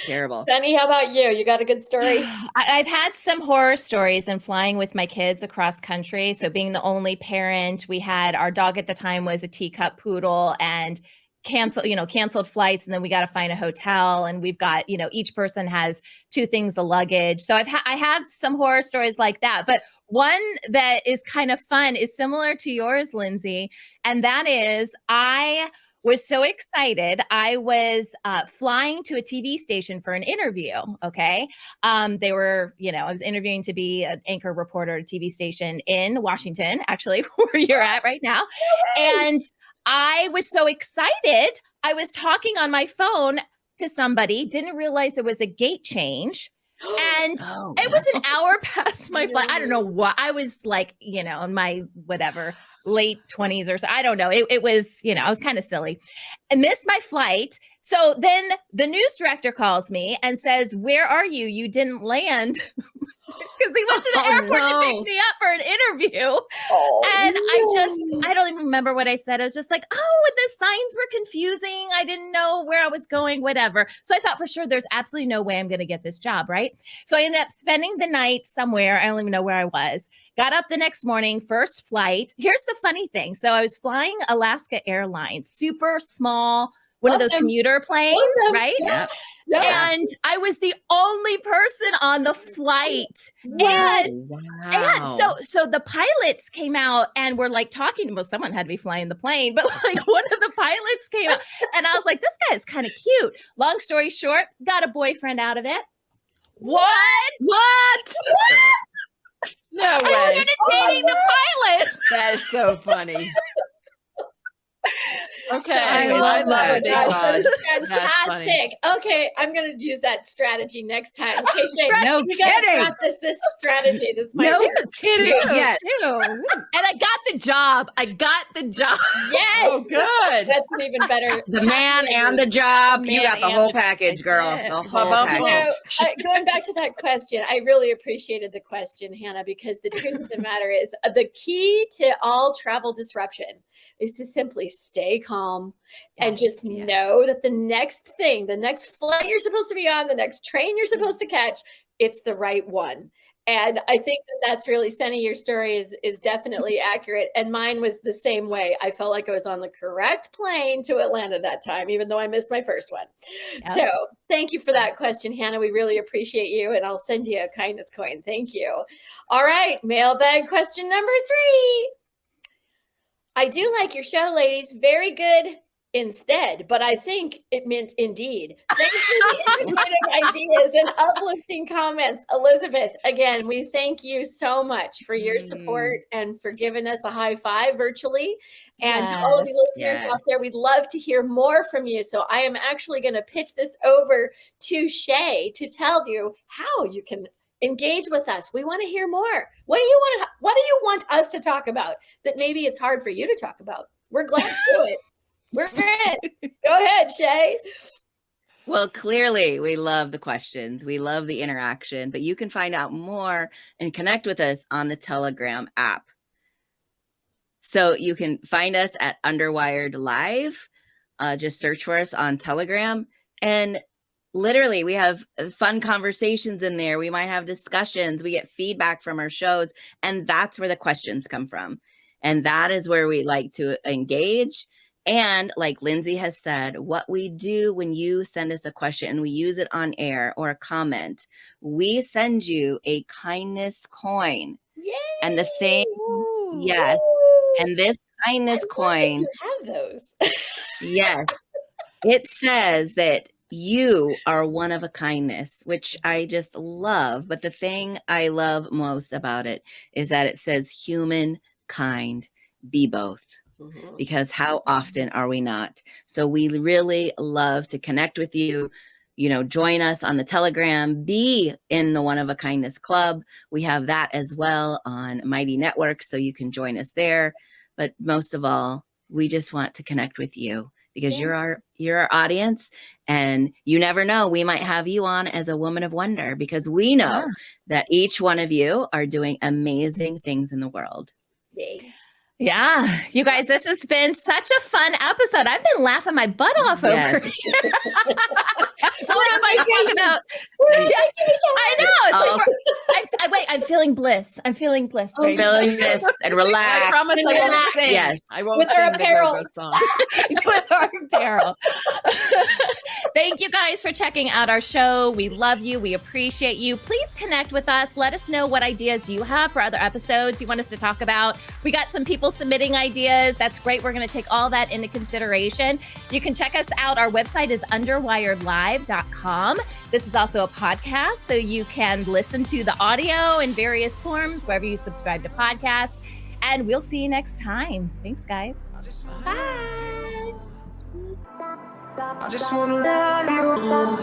Terrible. Sunny, how about you? You got a good story? I've had some horror stories in flying with my kids across country. So being the only parent, we had our dog at the time was a teacup poodle and canceled flights. And then we got to find a hotel, and we've got, each person has 2 things of luggage. So I have some horror stories like that, but one that is kind of fun is similar to yours, Lindsay. And that is, I was so excited. I was flying to a TV station for an interview. Okay. They were, I was interviewing to be an anchor reporter at a TV station in Washington, actually, where you're at right now. And I was so excited. I was talking on my phone to somebody, didn't realize there was a gate change. And it was an hour past my flight. I don't know what. I was like, in my late 20s or so. I don't know. It was, I was kind of silly. I missed my flight. So then the news director calls me and says, where are you? You didn't land. Because he went to the airport to pick me up for an interview. And I don't even remember what I said. I was just like, the signs were confusing. I didn't know where I was going, whatever. So I thought for sure there's absolutely no way I'm going to get this job, right? So I ended up spending the night somewhere. I don't even know where I was. Got up the next morning, first flight. Here's the funny thing. So I was flying Alaska Airlines, super small, one of those commuter planes, right? Yeah. And I was the only person on the flight. And so the pilots came out and were like talking. Well, someone had to be flying the plane, but like one of the pilots came out and I was like, this guy is kind of cute. Long story short, got a boyfriend out of it. What? No way. I was entertaining the pilot. That is so funny. Okay, I love it. That is fantastic. Okay, I'm going to use that strategy next time. Okay, Shay, we got to practice this strategy. That's my kidding. Yes. And I got the job. Yes. Oh, good. That's an even better. The man and the job. You got the whole package, girl. The whole package. Going back to that question, I really appreciated the question, Hannah, because the truth of the matter is the key to all travel disruption is to simply stay calm and just know that the next flight you're supposed to be on, the next train you're supposed to catch, it's the right one. And I think that's really, Sunny, your story is definitely accurate. And mine was the same way. I felt like I was on the correct plane to Atlanta that time, even though I missed my first one. Yep. So thank you for that question, Hannah. We really appreciate you. And I'll send you a kindness coin. Thank you. All right. Mailbag question number 3. I do like your show, ladies. Very good instead, but I think it meant indeed. Thanks for the entertaining ideas and uplifting comments. Elizabeth, again, we thank you so much for your support and for giving us a high five virtually. And to all of you listeners out there, we'd love to hear more from you. So I am actually going to pitch this over to Shay to tell you how you can engage with us. We want to hear more. What do you want us to talk about that maybe it's hard for you to talk about? We're glad to do it. We're good. Go ahead, Shay. Well, clearly we love the questions. We love the interaction, but you can find out more and connect with us on the Telegram app. So you can find us at Underwired Live. Just search for us on Telegram, and literally, we have fun conversations in there. We might have discussions. We get feedback from our shows, and that's where the questions come from. And that is where we like to engage. And like Lindsay has said, what we do when you send us a question and we use it on air or a comment, we send you a kindness coin. Yay! And the thing, yes, and this kindness coin, you have those. yes, it says that you are one of a kindness, which I just love. But the thing I love most about it is that it says human, kind, be both. Because how often are we not? So we really love to connect with you, join us on the Telegram, be in the One of a Kindness Club. We have that as well on Mighty Network, so you can join us there. But most of all, we just want to connect with you because you're our audience, and you never know, we might have you on as a woman of wonder, because we know that each one of you are doing amazing things in the world. Yay. Yeah, you guys, this has been such a fun episode. I've been laughing my butt off over here. It's always fun talking about. I know. It's like I'm feeling bliss. I'm feeling bliss. Right feeling this and relax. I promise I won't sing. Yes. I won't sing the go-go song. With our apparel. Thank you guys for checking out our show. We love you. We appreciate you. Please connect with us. Let us know what ideas you have for other episodes you want us to talk about. We got some people submitting ideas. That's great. We're going to take all that into consideration. You can check us out. Our website is underwiredlive.com. This is also a podcast, so you can listen to the audio in various forms wherever you subscribe to podcasts. And we'll see you next time. Thanks, guys. Bye. I just wanna love you.